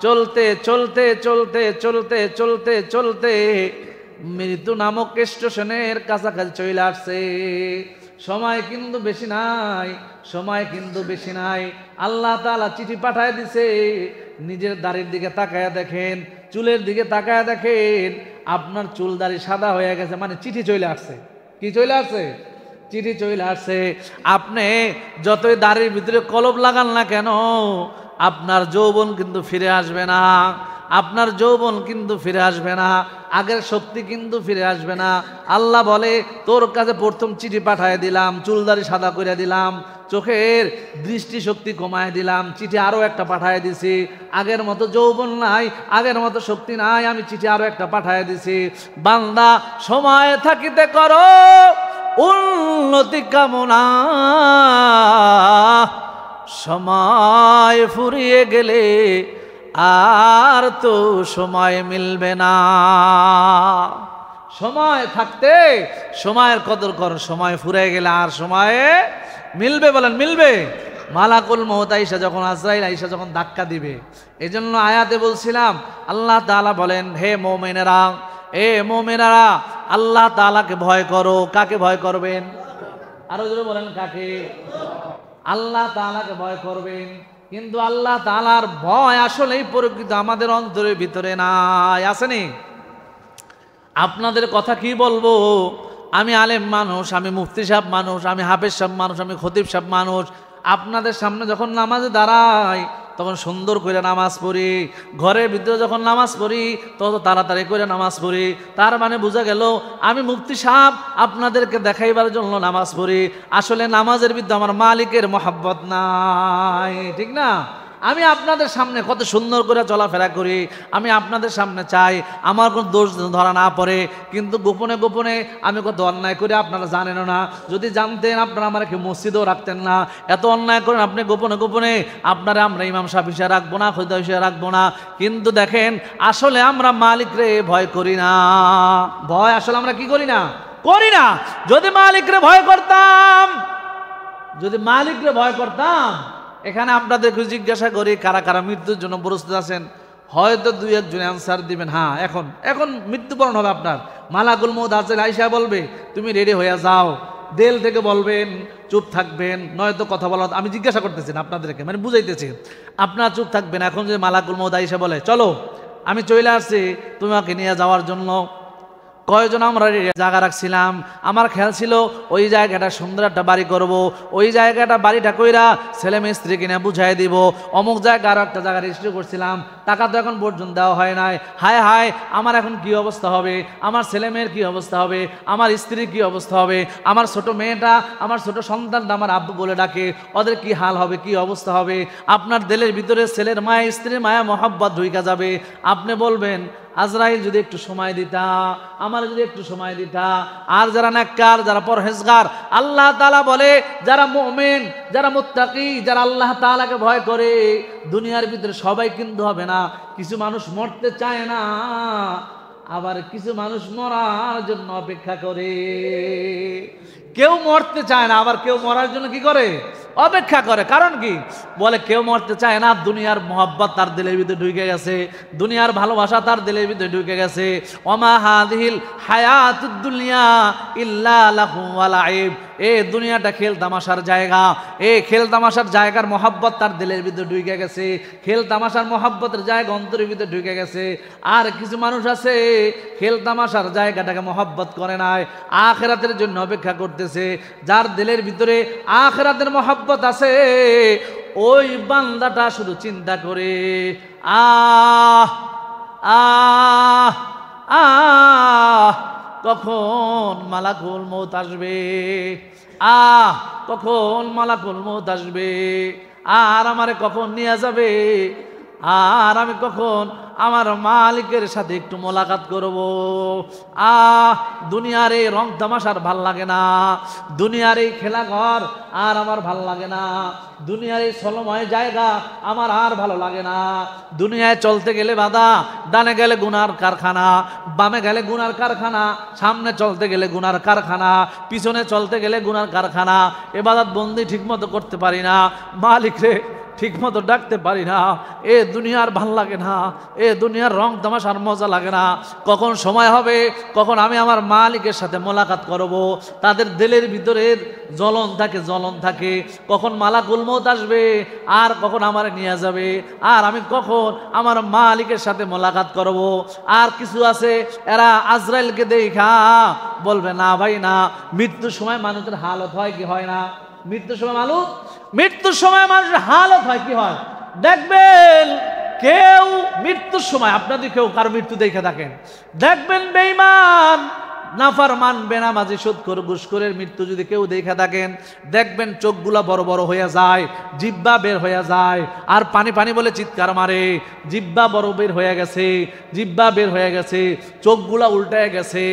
চলতে চলতে চলতে চলতে চলতে চলতে মৃত্যু নামক স্টেশনের কাছাকাছি চলে আসছে। সময় কিন্তু বেশি নাই, সময় কিন্তু বেশি নাই। আল্লাহ তাআলা চিঠি পাঠায় দিছে। নিজের দাড়ির দিকে তাকায়া দেখেন, চুলের দিকে তাকায়া দেখেন, আপনার চুল দাড়ি সাদা হয়ে গেছে, মানে চিঠি চলে আসছে। কি চলে আসছে? চিঠি চলে আসছে। আপনি যতই দাড়ির ভিতরে কলব লাগান না কেন, আপনার যৌবন কিন্তু ফিরে আসবে না, আপনার যৌবন কিন্তু ফিরে আসবে না, আগের শক্তি কিন্তু ফিরে আসবে না। আল্লাহ বলে তোর কাছে প্রথম চিঠি পাঠায় দিলাম, চুলদারি সাদা করে দিলাম, চোখের দৃষ্টি শক্তি কমায় দিলাম, চিঠি আরো একটা পাঠায় দিছি। আগের মতো যৌবন নাই, আগের মতো শক্তি নাই, আমি চিঠি আরো একটা পাঠায় দিছি। বান্দা সময় থাকিতে করো উন্নতি কামনা, সময় ফুরিয়ে গেলে আর তো সময় মিলবে না। সময় থাকতে সময়ের কদর কর, সময় ফুরিয়ে গেলে আর সময়ে মিলবে, বলেন মিলবে? মালাকুল মউত আইসা যখন, আজরাইল আইসা যখন ধাক্কা দিবে, এই জন্য আয়াতে বলছিলাম আল্লাহ তাআলা বলেন হে মুমিনেরা, এ মুমিনেরা আল্লাহ তাআলাকে ভয় করো। কাকে ভয় করবেন? আরো জোরে বলেন কাকে? আল্লাহ তাআলাকে ভয় করবেন। কিন্তু আল্লাহ তাআলার ভয় আসলেই প্রকৃত আমাদের অন্তরের ভিতরে নাই, আসেনি? আপনাদের কথা কি বলবো, আমি আলেম মানুষ, আমি মুফতি সাহেব মানুষ, আমি হাফেজ সাহেব মানুষ, আমি খতিব সাহেব মানুষ। আপনাদের সামনে যখন নামাজে দাঁড়াই তখন সুন্দর করে নামাজ পড়ি, ঘরের ভিতরে যখন নামাজ পড়ি তত তাড়াতাড়ি করে নামাজ পড়ি। তার মানে বোঝা গেল আমি মুফতি সাহেব আপনাদেরকে দেখাইবার জন্য নামাজ পড়ি, আসলে নামাজের ভিতরে আমার মালিকের মহব্বত নাই, ঠিক না? আমি আপনাদের সামনে কত সুন্দর করে চলাফেরা করি, আমি আপনাদের সামনে চাই আমার কোনো দোষ ধরা না পড়ে, কিন্তু গোপনে গোপনে আমি কত অন্যায় করে আপনারা জানেনও না। যদি জানতেন আপনারা আমার কি মসজিদেও রাখতেন না। এত অন্যায় করেন আপনি গোপনে গোপনে, আপনারা আমরা ইমাম সাহেব হিসেবে রাখবো না, খোদা হিসেবে রাখবো না। কিন্তু দেখেন আসলে আমরা মালিকরে ভয় করি না। ভয় আসলে আমরা কি করি না? করি না। যদি মালিকরে ভয় করতাম, যদি মালিকরে ভয় করতাম, এখানে আপনাদেরকে জিজ্ঞাসা করি কারা কারা মৃত্যুর জন্য প্রস্তুত আছেন? হয়তো দুই একজন অ্যান্সার দিবেন হ্যাঁ এখন এখন মৃত্যুবরণ হবে আপনার। মালাকুল মউত আজরাইল আইসা বলবে তুমি রেডি হয়ে যাও, দেল থেকে বলবেন, চুপ থাকবেন, নয়তো কথা বলা। আমি জিজ্ঞাসা করতেছি না আপনাদেরকে, মানে বুঝাইতেছি, আপনারা চুপ থাকবেন। এখন যদি মালাকুল মউত আইসা বলে চলো আমি চলে আসছি তোমাকে নিয়ে যাওয়ার জন্য, কয়জন আমরা জায়গা রাখছিলাম, আমার খেয়াল ছিল ওই জায়গাটা সুন্দর একটা বাড়ি করব, ওই জায়গাটা বাড়িটা কইরা ছেলে মেয়ে স্ত্রী কিনে বুঝাই দিব, অমুক জায়গায় আরো একটা জায়গা রেজিস্ট্রি করছিলাম, টাকা তো এখন পর্যন্ত দেওয়া হয় নাই। হায় হায় আমার এখন কি অবস্থা হবে, আমার ছেলে মেয়ের কি অবস্থা হবে, আমার স্ত্রীর কি অবস্থা হবে, আমার ছোট মেয়েটা, আমার ছোট সন্তানটা আমার আব্বু বলে ডাকে, ওদের কি হাল হবে, কি অবস্থা হবে। আপনার দিলের ভিতরে ছেলের মায়া, স্ত্রীর মায়া, মহাব্বত ঢুইকা যাবে। আপনি বলবেন আজরাইল যদি একটু সময় দিতা, আমার যদি একটু সময় দিতা। আর যারা নেককার, যারা পরহেজগার, আল্লাহ তাআলা বলে যারা মুমিন, যারা মুত্তাকি, যারা আল্লাহ তাআলাকে ভয় করে, দুনিয়ার ভিতরে সবাই কিন্তু হবে না। কিছু মানুষ মরতে চায় না, আবার কিছু মানুষ মরার জন্য অপেক্ষা করে। কেউ মরতে চায় না, আবার কেউ মরার জন্য কি করে? অপেক্ষা করে। কারণ কি? বলে কেউ মরতে চায় না, দুনিয়ার মহব্বত তার দিলের ভিতরে ঢুকে গেছে, দুনিয়ার ভালোবাসা তার দিলের ভিতরে ঢুকে গেছে। ওমা হাদিহিল হায়াতুদ দুনিয়া ইল্লা লাহু ওয়া লাইব, এই দুনিয়াটা খেল তামাশার জায়গা, এই খেল তামাশার জায়গার মহব্বত তার দিলের ভিতরে ঢুকে গেছে, খেল তামাশার মহব্বতের জায়গা অন্তরের ভিতরে ঢুকে গেছে। আর কিছু মানুষ আছে খেল তামাশার জায়গাটাকে মহব্বত করে নাই, আখিরাতের জন্য অপেক্ষা করতেছে। যার দিলের ভিতরে আখিরাতের মহব্বত আছে, ওই বান্দাটা শুধু চিন্তা করে আহ আহ আহ কখন মালাকুল মউত আসবে, কখন মালাকুল মউত আসবে, আর আমারে কখন নিয়ে যাবে, আর আমি কখন আমার মালিকের সাথে একটু মোলাকাত করব। দুনিয়ার এই রং তামাশার ভাল লাগে না, দুনিয়ার এই খেলাঘর আর আমার ভাল লাগে না, দুনিয়ার এই ছলময় জায়গা আমার আর ভালো লাগে না। দুনিয়ায় চলতে গেলে বাধা, ডানে গেলে গুনার কারখানা, বামে গেলে গুনার কারখানা, সামনে চলতে গেলে গুনার কারখানা, পিছনে চলতে গেলে গুনার কারখানা। ইবাদত বন্দি ঠিক মতো করতে পারি না, মালিক রে ঠিক মতো ডাকতে পারি না। এ দুনিয়ার ভাল লাগে না, এ দুনিয়ার রং তামাশার মজা লাগে না। কখন সময় হবে, কখন আমি আমার মালিকের সাথে মোলাকাত করব। তাদের দিলের ভিতরের জ্বলন থাকে, কখন মালাকুল মউত আসবে, আর কখন আমার নিয়ে যাবে, আর আমি কখন আমার মালিকের সাথে মোলাকাত করব। আর কিছু আছে এরা আজরাইলকে দেখা বলবে না ভাই না, মৃত্যুর সময় মানুষের হালত হয় কি হয় না? মৃত্যুর সময় মানুষের হালত হয় কি হয়? দেখবেন কেউ মৃত্যুর সময়, আপনাদের কেউ কারো মৃত্যু দেখে থাকেন, দেখবেন বেঈমান, নাফরমান, বেনামাজি, সুদখোর, ঘুষখোরের মৃত্যু যদি কেউ দেখে থাকেন, দেখবেন চোখগুলা বড় বড় হয়ে যায়, জিহ্বা বের হয়ে যায়, আর পানি পানি বলে চিৎকার মারে। জিহ্বা বড় বের হয়ে গেছে, জিহ্বা বের হয়ে গেছে, চোখগুলা উল্টে গেছে,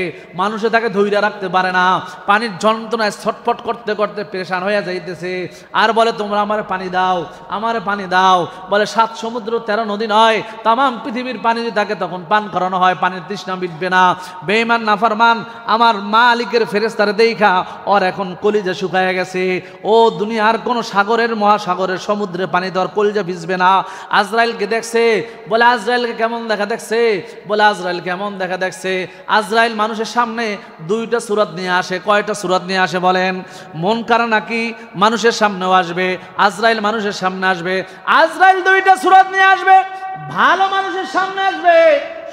মানুষে তাকে ধৈর্য রাখতে পারে না, পানির যন্ত্রণায় ছটফট করতে করতে পেরেশান হয়ে যাইতেছে। আর বলে তোমরা আমার পানি দাও, আমার পানি দাও। বলে 7 সমুদ্র 13 নদী নয়, তাম পৃথিবীর পানি যদি তাকে তখন পান করানো হয়, পানির তৃষ্ণা মিটবে না। বেঈমান নাফরমান আমার মালিকের ফেরেশতারে দেখা ওর এখন কলিজা শুকায় গেছে। ও দুনিয়ার কোন সাগরের, মহাসাগরের, সমুদ্রে পানি দেওয়ার কলিজা ভিজবে না। আজরাইলকে দেখছে, বলে আজরাইলকে কেমন দেখা দেখছে, বলে আজরাইল কেমন দেখা দেখছে। আজরাইল মানুষের সামনে 2টা সূরত নিয়ে আসে। কয়টা সূরত নিয়ে আসে বলেন? মুনকার নাকি মানুষের সামনেও আসবে, আজরাইল মানুষের সামনে আসবে। আজরাইল 2টা সূরত নিয়ে আসবে, ভালো মানুষের সামনে আসবে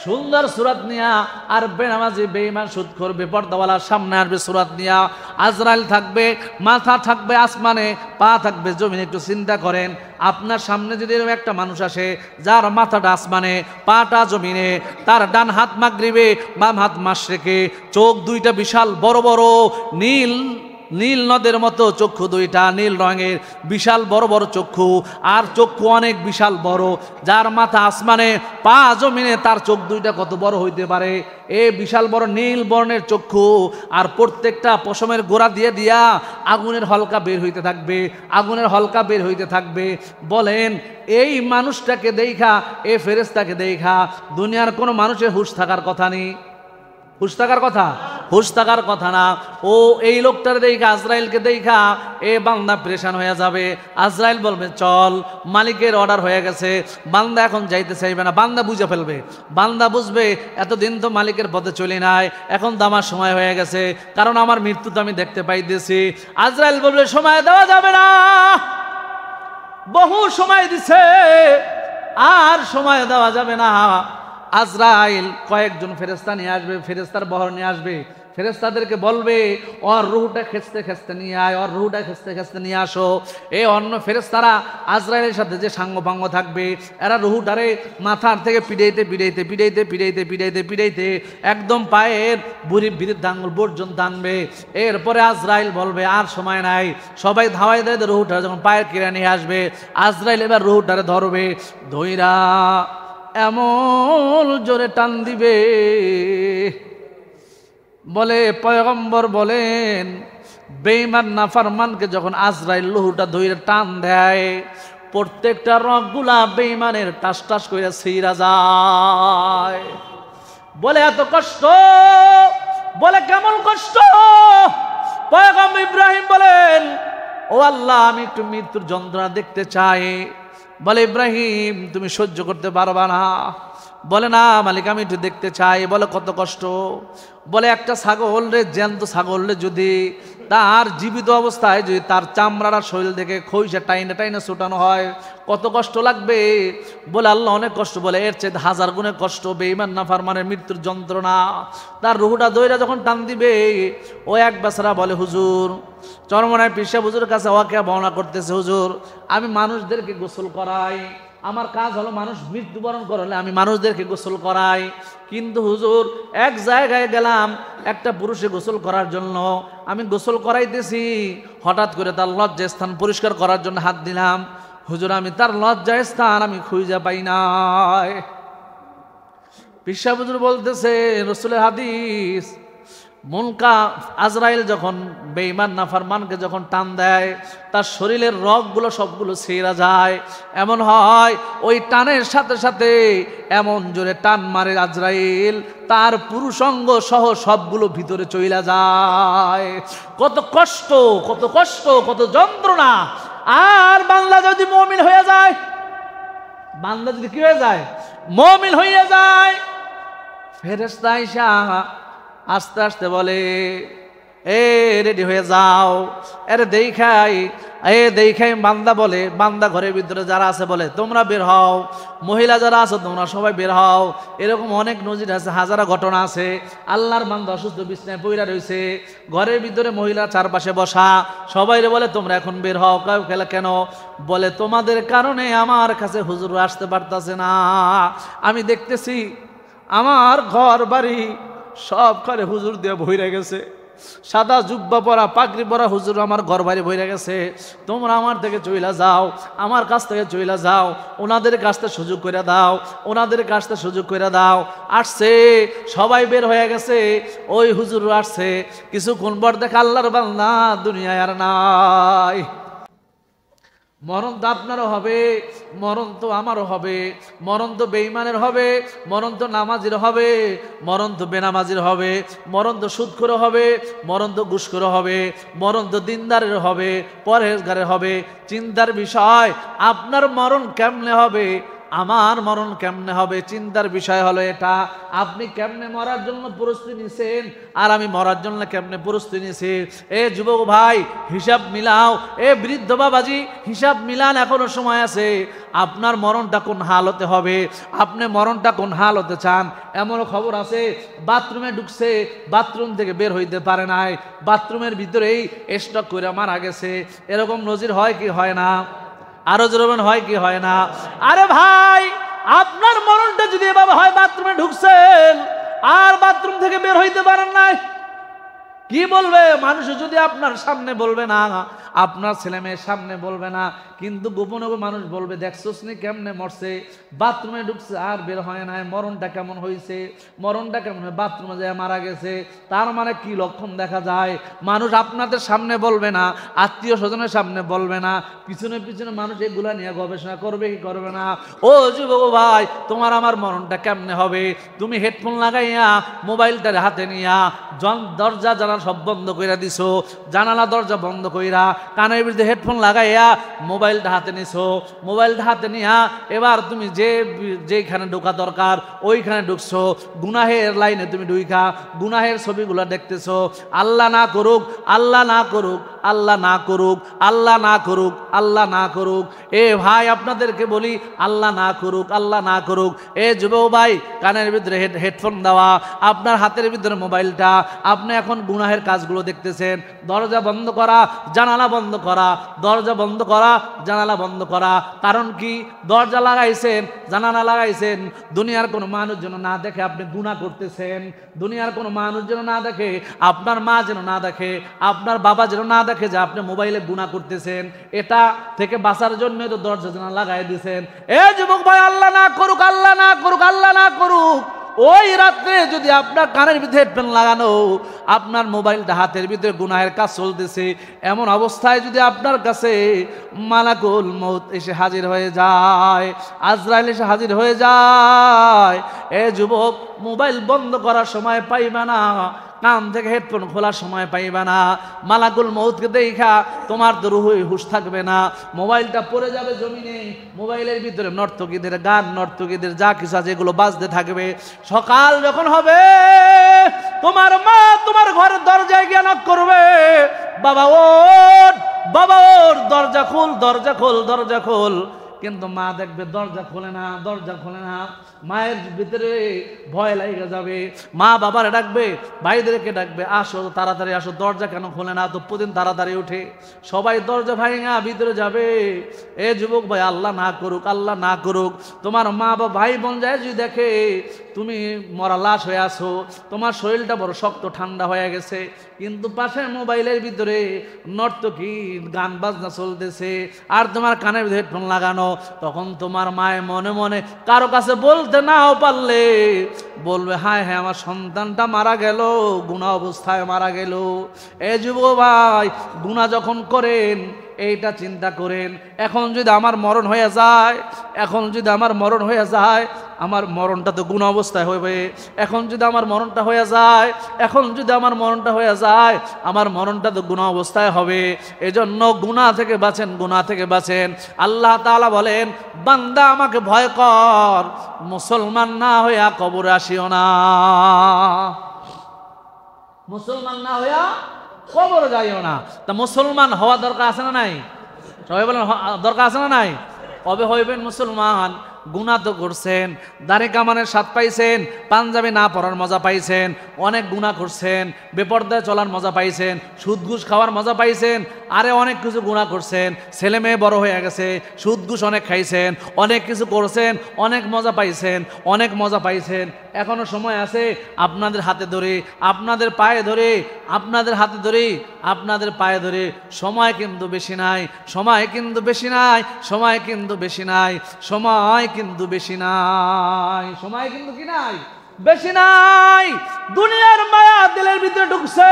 সুন্দর সূরত নিয়া, আর বেনামাজি, বেঈমান, সুদখোর, বেপরদাওয়ালার সামনে আসবে সূরত নিয়া। আজরাইল থাকবে, মাথা থাকবে আসমানে, পা থাকবে জমিনে। একটু চিন্তা করেন, আপনার সামনে যদি এরকম একটা মানুষ আসে যার মাথাটা আসমানে, পাটা জমিনে, তার ডান হাত মাগরিবে, বাম হাত মাশরিকে, চোখ 2টা বিশাল বড় বড়, নীল নদের মতো চক্ষু 2টা, নীল রঙের বিশাল বড় বড় চক্ষু, আর চক্ষু অনেক বিশাল বড়, যার মাথা আসমানে, পা জমিনে, তার চোখ 2টা কত বড় হইতে পারে? এ বিশাল বড় নীল বর্ণের চক্ষু, আর প্রত্যেকটা পশমের গোড়া দিয়ে দিয়া আগুনের হলকা বের হইতে থাকবে, আগুনের হলকা বের হইতে থাকবে। বলেন এই মানুষটাকে দেখা, এই ফেরেশতাকে দেখা দুনিয়ার কোনো মানুষের হুঁশ থাকার কথা নেই? হুঁশ থাকার কথা না। ও এই লোকটার দেখা, আজরাইলকে দেখা এ বান্দা পরেশান হয়ে যাবে। আজরাইল বলবে চল, মালিকের অর্ডার হয়ে গেছে, বান্দা এখন যাইতে চাইবে না। বান্দা বুঝে ফেলবে, বান্দা বুঝবে এতদিন তো মালিকের পথে চলি নাই, এখন তো আমার সময় হয়ে গেছে, কারণ আমার মৃত্যু তো আমি দেখতে পাইতেছি। আজরাইল বলবে সময় দেওয়া যাবে না, বহু সময় দিছে, আর সময় দেওয়া যাবে না। আজরাইল কয়েকজন ফেরেশতা নিয়ে আসবে, ফেরেশতার বহর নিয়ে আসবে, ফেরেশতাদেরকে বলবে ওর রুহটা খেচতে খেচতে নিয়ে আয়, ওর রুহটা খেচতে খেচতে নিয়ে আসো। এই অন্য ফেরেশতারা আজরাইলের সাথে যে সাঙ্গপাঙ্গ থাকবে, এরা রুহটারে মাথার থেকে পিড়াইতে একদম পায়ের বুড়ির বৃদ্ধ আঙ্গুল পর্যন্ত আনবে। এরপরে আজরাইল বলবে আর সময় নাই, সবাই ধাওয়াই দেয়, রুহটা যখন পায়ের কিরা নিয়ে আসবে, আজরাইল এবার রুহটারে ধরবে, ধইরা এমন জোরে টান দিবে, বলে পয়গম্বর বলেন বেঈমান নাফরমানকে যখন আজরাইল রুহটা ধইরা টান দেয়, প্রত্যেকটা রগগুলা বেঈমানের টাস টাস কইরা ছিঁড়া যায়। বলে এত কষ্ট, বলে কেমন কষ্ট? পয়গম্বর ইব্রাহিম বলেন ও আল্লাহ, আমি একটু মৃত্যুর যন্ত্রণা দেখতে চাই। বলে ইব্রাহিম তুমি সহ্য করতে পারবা না? বলে না মালিক, আমি একটু দেখতে চাই। বলে কত কষ্ট? বলে একটা ছাগল রে, জ্যান্ত ছাগল রে, যদি তার জীবিত অবস্থায় যদি তার চামড়ার শরীর থেকে খইসা টাইনে টাইনে ছুটানো হয়, কত কষ্ট লাগবে? বলে আল্লাহ অনেক কষ্ট। বলে এর চেয়ে 1000 গুণে কষ্ট বেঈমান নাফরমানের মৃত্যুর যন্ত্রণা। তার রুহটা দইরা যখন টান দিবে, ও এক বেচারা বলে হুজুর, চরমনায় পীর সাহেব হুজুরের কাছে ওয়াকিয়া বর্ণনা করতেছে, হুজুর আমি মানুষদেরকে গোসল করাই, আমার কাজ হলো মানুষ মৃত্যুবরণ করলে আমি মানুষদেরকে গোসল করাই। কিন্তু হুজুর এক জায়গায় গেলাম, একটা পুরুষে গোসল করার জন্য, আমি গোসল করাইতেছি, হঠাৎ করে তার লজ্জা স্থান পরিষ্কার করার জন্য হাত দিলাম। হুজুর আমি তার লজ্জা স্থান আমি খুঁজে পাই নাই। পিসা হুজুর বলতেছে রাসূলের হাদিস, মুনকা আজরাইল যখন বেঈমান নাফরমানকে যখন টান দেয়, তার শরীরের রগগুলো সবগুলো ছিঁড়া যায়। এমন হয় ওই টানের সাথে সাথে এমন জোরে টান মারে আজরাইল, তার পুরুষাঙ্গ সহ সবগুলো ভিতরে চইলা যায়। কত কষ্ট, কত কষ্ট, কত যন্ত্রণা। আর বান্দা যদি মুমিন হয়ে যায়, বান্দা যদি কি হয়ে যায়, মুমিন হয়ে যায়, ফেরেশতা আইসা আস্তে আস্তে বলে এ রেডি হয়ে যাও। এরে দেখাই বান্দা বলে, বান্দা ঘরের ভিতরে যারা আছে বলে তোমরা বের হও, মহিলা যারা আছে তোমরা সবাই বের হও। এরকম অনেক নজির আছে, হাজারা ঘটনা আছে। আল্লাহর বান্দা অসুস্থ বিছনায় পইরা রয়েছে, ঘরের ভিতরে মহিলা চারপাশে বসা, সবাই বলে তোমরা এখন বের হও। কেন? বলে তোমাদের কারণে আমার কাছে হুজুর আসতে পারতাছে না। আমি দেখতেছি আমার ঘর বাড়ি সব ঘরে হুজুর দিয়ে ভইরা গেছে, সাদা জুব্বা পরা পাগড়ি পরা হুজুর আমার ঘর বাড়ি ভইরা গেছে। তোমরা আমার থেকে চইলা যাও, আমার কাছ থেকে চইলা যাও, ওনাদের কাছ থেকে সুযোগ করে দাও, ওনাদের কাছ থেকে সুযোগ করে দাও। আসছে, সবাই বের হয়ে গেছে, ওই হুজুর আসছে। কিছুক্ষণ পর দেখে আল্লাহর বান্দা দুনিয়ায় আর নাই। মরণ তো আপনারও হবে, মরণ তো আমারও হবে, মরণ তো বেঈমানের হবে, মরণ তো নামাজির হবে, মরণ তো বেনামাজির হবে, মরণ তো সুদখোর হবে, মরণ তো ঘুষখোর হবে, মরণ তো দিনদারের হবে, পরহেজগারের হবে। চিন্তার বিষয় আপনার মরণ কেমনে হবে, আমার মরণ কেমনে হবে। চিন্তার বিষয় হলো এটা, আপনি কেমনে মরার জন্য প্রস্তুতি নিছেন, আর আমি মরার জন্য কেমনে প্রস্তুতি নিছি। এ যুবক ভাই হিসাব মিলাও, এ বৃদ্ধ বাবাজি হিসাব মিলান, এখনো সময় আছে। আপনার মরণটা কোন হালতে হবে, আপনি মরণটা কোন হালতে চান। এমনও খবর আছে বাথরুমে ঢুকছে, বাথরুম থেকে বের হইতে পারে নাই, বাথরুমের ভিতরেই স্টক করে মারা গেছে। এরকম নজির হয় কি হয় না? আরো জোরবেন হয় কি হয় না? আরে ভাই আপনার মরণটা যদি এভাবে হয়, বাথরুমে ঢুকছেন আর বাথরুম থেকে বের হইতে পারেন নাই, কি বলবে মানুষ? যদি আপনার সামনে বলবে না, আপনার ছেলে মেয়ের সামনে বলবে না, কিন্তু গোপনে মানুষ বলবে দেখছোস নি কেমনে মরছে, বাথরুমে ঢুকছে আর বের হয় নাই, মরণটা কেমন হয়েছে, মরণটা কেমন হয়, বাথরুমে যায় মারা গেছে। তার মানে কি লক্ষণ দেখা যায়? মানুষ আপনাদের সামনে বলবে না, আত্মীয় স্বজনের সামনে বলবে না, পিছনে পিছনে মানুষ এগুলা নিয়ে গবেষণা করবে কি করবে না? ও যুবক ভাই তোমার আমার মরণটা কেমনে হবে? তুমি হেডফোন লাগাইয়া মোবাইলটার হাতে নিয়া দরজা জানালা সব বন্ধ কইরা দিছো, জানালা দরজা বন্ধ কইরা কানের ভিতরে হেডফোন লাগাইয়া মোবাইলটা হাতে নিছো, মোবাইলটা হাতে নিয়া এবার তুমি যেখানে ঢোকা দরকার ওইখানে ঢুকছো, গুনাহের লাইনে তুমি ঢুইকা গুনাহের ছবিগুলো দেখতেছো। আল্লাহ না করুক, আল্লাহ না করুক, আল্লাহ না করুক, আল্লাহ না করুক, আল্লাহ না করুক। এ ভাই আপনাদেরকে বলি আল্লাহ না করুক, আল্লাহ না করুক। এ যুবক ভাই কানের ভিতরে হেডফোন দেওয়া, আপনার হাতের ভিতরে মোবাইলটা, আপনি এখন গুনাহের কাজগুলো দেখতেছেন। দরজা বন্ধ করা, জানালা বন্ধ করা, দরজা বন্ধ করা, জানালা বন্ধ করা। কারণ কি? দরজা লাগাইছেন, জানালা লাগাইছেন, দুনিয়ার কোনো মানুষ যেন না দেখে আপনি গুনাহ করতেছেন, দুনিয়ার কোনো মানুষ যেন না দেখে, আপনার মা যেন না দেখে, আপনার বাবা যেন না দেখে যে আপনি মোবাইলে গুনাহ করতেছেন। এটা থেকে বাঁচার জন্য তো দরজা জানালা লাগাই দিয়েছেন। এ যুবক ভাই আল্লাহ না করুক, আল্লাহ না করুক, আল্লাহ না করুক, ওই রাত্রে যদি আপনার কানের ভিতরে হেডফোন লাগানো, আপনার মোবাইলটা হাতের ভিতরে গুনাহের কাজ চলতেছে, এমন অবস্থায় যদি আপনার কাছে মালাকুল মউত এসে হাজির হয়ে যায়, আজরাইল এসে হাজির হয়ে যায়, এ যুবক মোবাইল বন্ধ করার সময় পাইবে না, কান থেকে হেডফোন খোলার সময় পাইবে না। মালাকুল মউতকে দেখা তোমার তো রুহুই হুশ থাকবে না, মোবাইলটা পড়ে যাবে জমিনে, মোবাইলের ভিতরে নর্তকীদের গান, নর্তকীদের যা কিছু আছে এগুলো বাজতে থাকবে। সকাল যখন হবে তোমার মা তোমার ঘরের দরজায় গিয়ে নক করবে, বাবা ওঠ, বাবা ওঠ, দরজা খোল, দরজা খোল, দরজা খোল। কিন্তু মা দেখবে দরজা খোলে না, দরজা খোলে না। মায়ের ভিতরে ভয় লেগে যাবে, মা বাবারে ডাকবে, ভাইদেরকে ডাকবে, আসো তাড়াতাড়ি আসো, দরজা কেন খোলে না? তো প্রতিদিন তাড়াতাড়ি উঠে সবাই দরজা ভাঙা ভিতরে যাবে। এ যুবক ভাই, আল্লাহ না করুক, আল্লাহ না করুক, তোমার মা বা ভাই বোন যায় যদি দেখে তুমি মরা লাশ হয়ে আসো, তোমার শরীরটা বড় শক্ত ঠান্ডা হয়ে গেছে, কিন্তু পাশে মোবাইলের ভিতরে নর্তকী গান বাজনা চলতেছে আর তোমার কানের হেডফোন লাগানো, তখন তোমার মায়ে মনে মনে কারো কাছে বলতে নাও পারলে বলবে, হায় হ্যাঁ আমার সন্তানটা মারা গেল, গুনাহ অবস্থায় মারা গেল। এ যুবক ভাই, গুনাহ যখন করেন এইটা চিন্তা করেন, এখন যদি আমার মরণ হয়ে যায়, এখন যদি আমার মরণ হয়ে যায়, আমার মরণটা তো গুনাহ অবস্থায় হবে। এখন যদি আমার মরণটা হয়ে যায়, এখন যদি আমার মরণটা হয়ে যায়, আমার মরণটা তো গুনাহ অবস্থায় হবে। এজন্য গুনাহ থেকে বাঁচেন, গুনাহ থেকে বাঁচেন। আল্লাহ তাআলা বলেন, বান্দা আমাকে ভয় কর, মুসলমান না হইয়া কবরে আসিও না। মুসলমান না হইয়া কবরে যাইও না। তা মুসলমান হওয়া দরকার আছে না নাই? সবাই বলেন দরকার আছে না নাই? কবে হইবেন মুসলমান? গুনাহ তো করছেন, দাড়ি কামানের স্বাদ পাইছেন, পাঞ্জাবি না পরার মজা পাইছেন, অনেক গুনাহ করছেন, বেপরদায় চলার মজা পাইছেন, সুদ ঘুষ খাওয়ার মজা পাইছেন, আরে অনেক কিছু গুনাহ করছেন, ছেলে মেয়ে বড় হয়ে গেছে, সুদ ঘুষ অনেক খাইছেন, অনেক কিছু করছেন, অনেক মজা পাইছেন, অনেক মজা পাইছেন। এখনো সময় আছে, আপনাদের হাতে ধরে, আপনাদের পায়ে ধরে, আপনাদের হাতে ধরে, আপনাদের পায়ে ধরে, সময় কিন্তু বেশি নাই, সময় কিন্তু বেশি নাই, সময় কিন্তু বেশি নাই, সময় কিন্তু বেশি নাই, সময় কিন্তু কি নাই, বেশি নাই। দুনিয়ার মায়া দিলের ভিতরে ঢুকছে,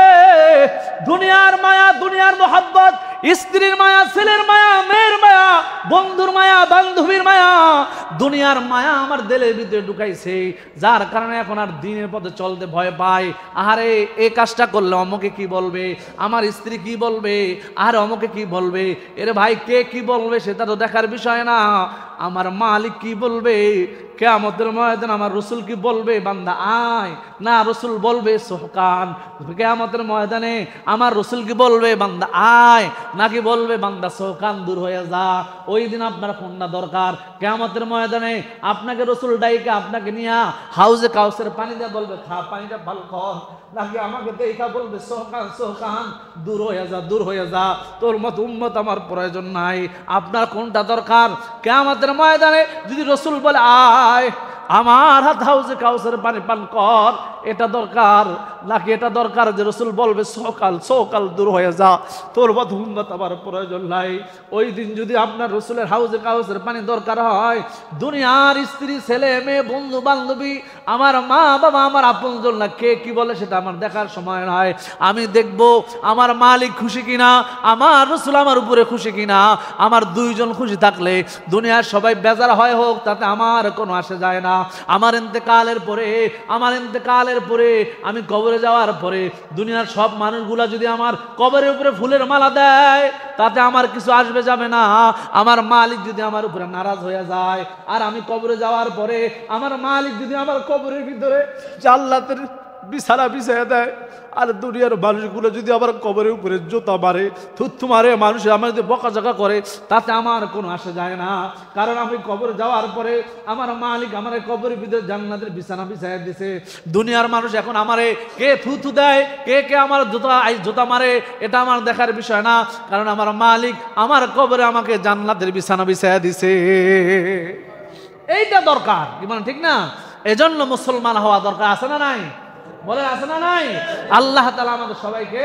দুনিয়ার মায়া, দুনিয়ার মোহাব্বত, স্ত্রীর মায়া, ছেলের মায়া, মেয়ের মায়া, বন্ধুর মায়া, বান্ধবীর মায়া, দুনিয়ার মায়া আমার দিলের ভিতরে ঢুকাইছে, যার কারণে এখন আর দিনের পথে চলতে ভয় পাই। আরে এই কাজটা করলে অমুকে কি বলবে, আমার স্ত্রী কি বলবে, আর অমুকে কি বলবে, এরে ভাই কে কি বলবে সেটা তো দেখার বিষয় না, আমার মালিক কি বলবে, কিয়ামতের ময়দানে আমার রসুল কি বলবে, বান্দা আয়, না রসুল বলবে সোহকান, কিয়ামতের ময়দানে আমার রসুল কি বলবে, বান্দা আয়, নাকি বলবে বান্দা সোহকান দূর হয়ে যা। ওই দিন আপনার কোনটা দরকার? কিয়ামতের ময়দানে আপনাকে রসুল ডাইকে আপনাকে নিয়ে হাউজে কাউসের পানি দিয়ে বলবে খা, পানিটা ভালো কর, নাকি আমাকে দেখা বলবে সোহকান সোহকান দূর হয়ে যা, দূর হয়ে যা, তোর মত উম্মত আমার প্রয়োজন নাই। আপনার কোনটা দরকার? কিয়ামতের ময়দানে যদি রসুল বলে আয় আমার হাত হাউজে কাউসের পানি পান কর, এটা দরকার, নাকি এটা দরকার যে রসুল বলবে সকাল সকাল দূর হয়ে যা, তোর মত উম্মত আমার প্রয়োজন নাই? ওই দিন যদি আপনার রসুলের হাউজে কাউসের পানি দরকার হয়, দুনিয়ার স্ত্রী, ছেলে মেয়ে, বন্ধু বান্ধবী, আমার মা বাবা, আমার আপনজন না কে কি বলে সেটা আমার দেখার সময় নয়। আমি দেখব আমার মালিক খুশি কিনা, আমার রসুল আমার উপরে খুশি কিনা। আমার দুইজন খুশি থাকলে দুনিয়ার সবাই বেজার হয় হোক, তাতে আমার কোনো আসে যায় না। আমার ইন্তেকালের পরে, আমার ইন্তেকালের পরে, আমি কবরে যাওয়ার পরে দুনিয়ার সব মানুষগুলা যদি আমার কবরের উপরে ফুলের মালা দেয়, তাতে আমার কিছু আসবে যাবে না। আমার মালিক যদি আমার উপরে নারাজ হয়ে যায়, আর আমি কবরে যাওয়ার পরে আমার মালিক যদি আমার কবরের ভিতরে জান্নাতের বিছানা বিছাইয়া দেয়, আর দুনিয়ার মানুষগুলো যদি আবার কবরের উপরে জুতা মারে, থুথু মারে, মানুষ আমার যদি বকাঝকা করে, তাতে আমার কোনো আসে যায় না। কারণ আমি কবরে যাওয়ার পরে আমার মালিক আমার কবরের ভিতরে জান্নাতের বিছানা বিছাইয়া দিছে। দুনিয়ার মানুষ এখন আমারে কে থুথু দেয়, কে কে আমার জুতা মারে, এটা আমার দেখার বিষয় না, কারণ আমার মালিক আমার কবরে আমাকে জান্নাতের বিছানা বিছাইয়া দিছে। এইটা দরকার, কি মানে ঠিক না? এজন্য মুসলমান হওয়া দরকার, আছে না নাই? বলেন আছে না নাই? আল্লাহ তাআলা আমাদের সবাইকে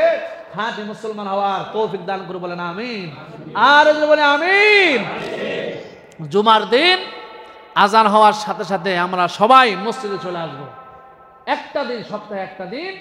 খাঁটি মুসলমান হওয়ার তৌফিক দান করে, বলেন আমিন। আর বলে আমিন। জুমার দিন আজান হওয়ার সাথে সাথে আমরা সবাই মসজিদে চলে আসবো। একটা দিন, সপ্তাহে একটা দিন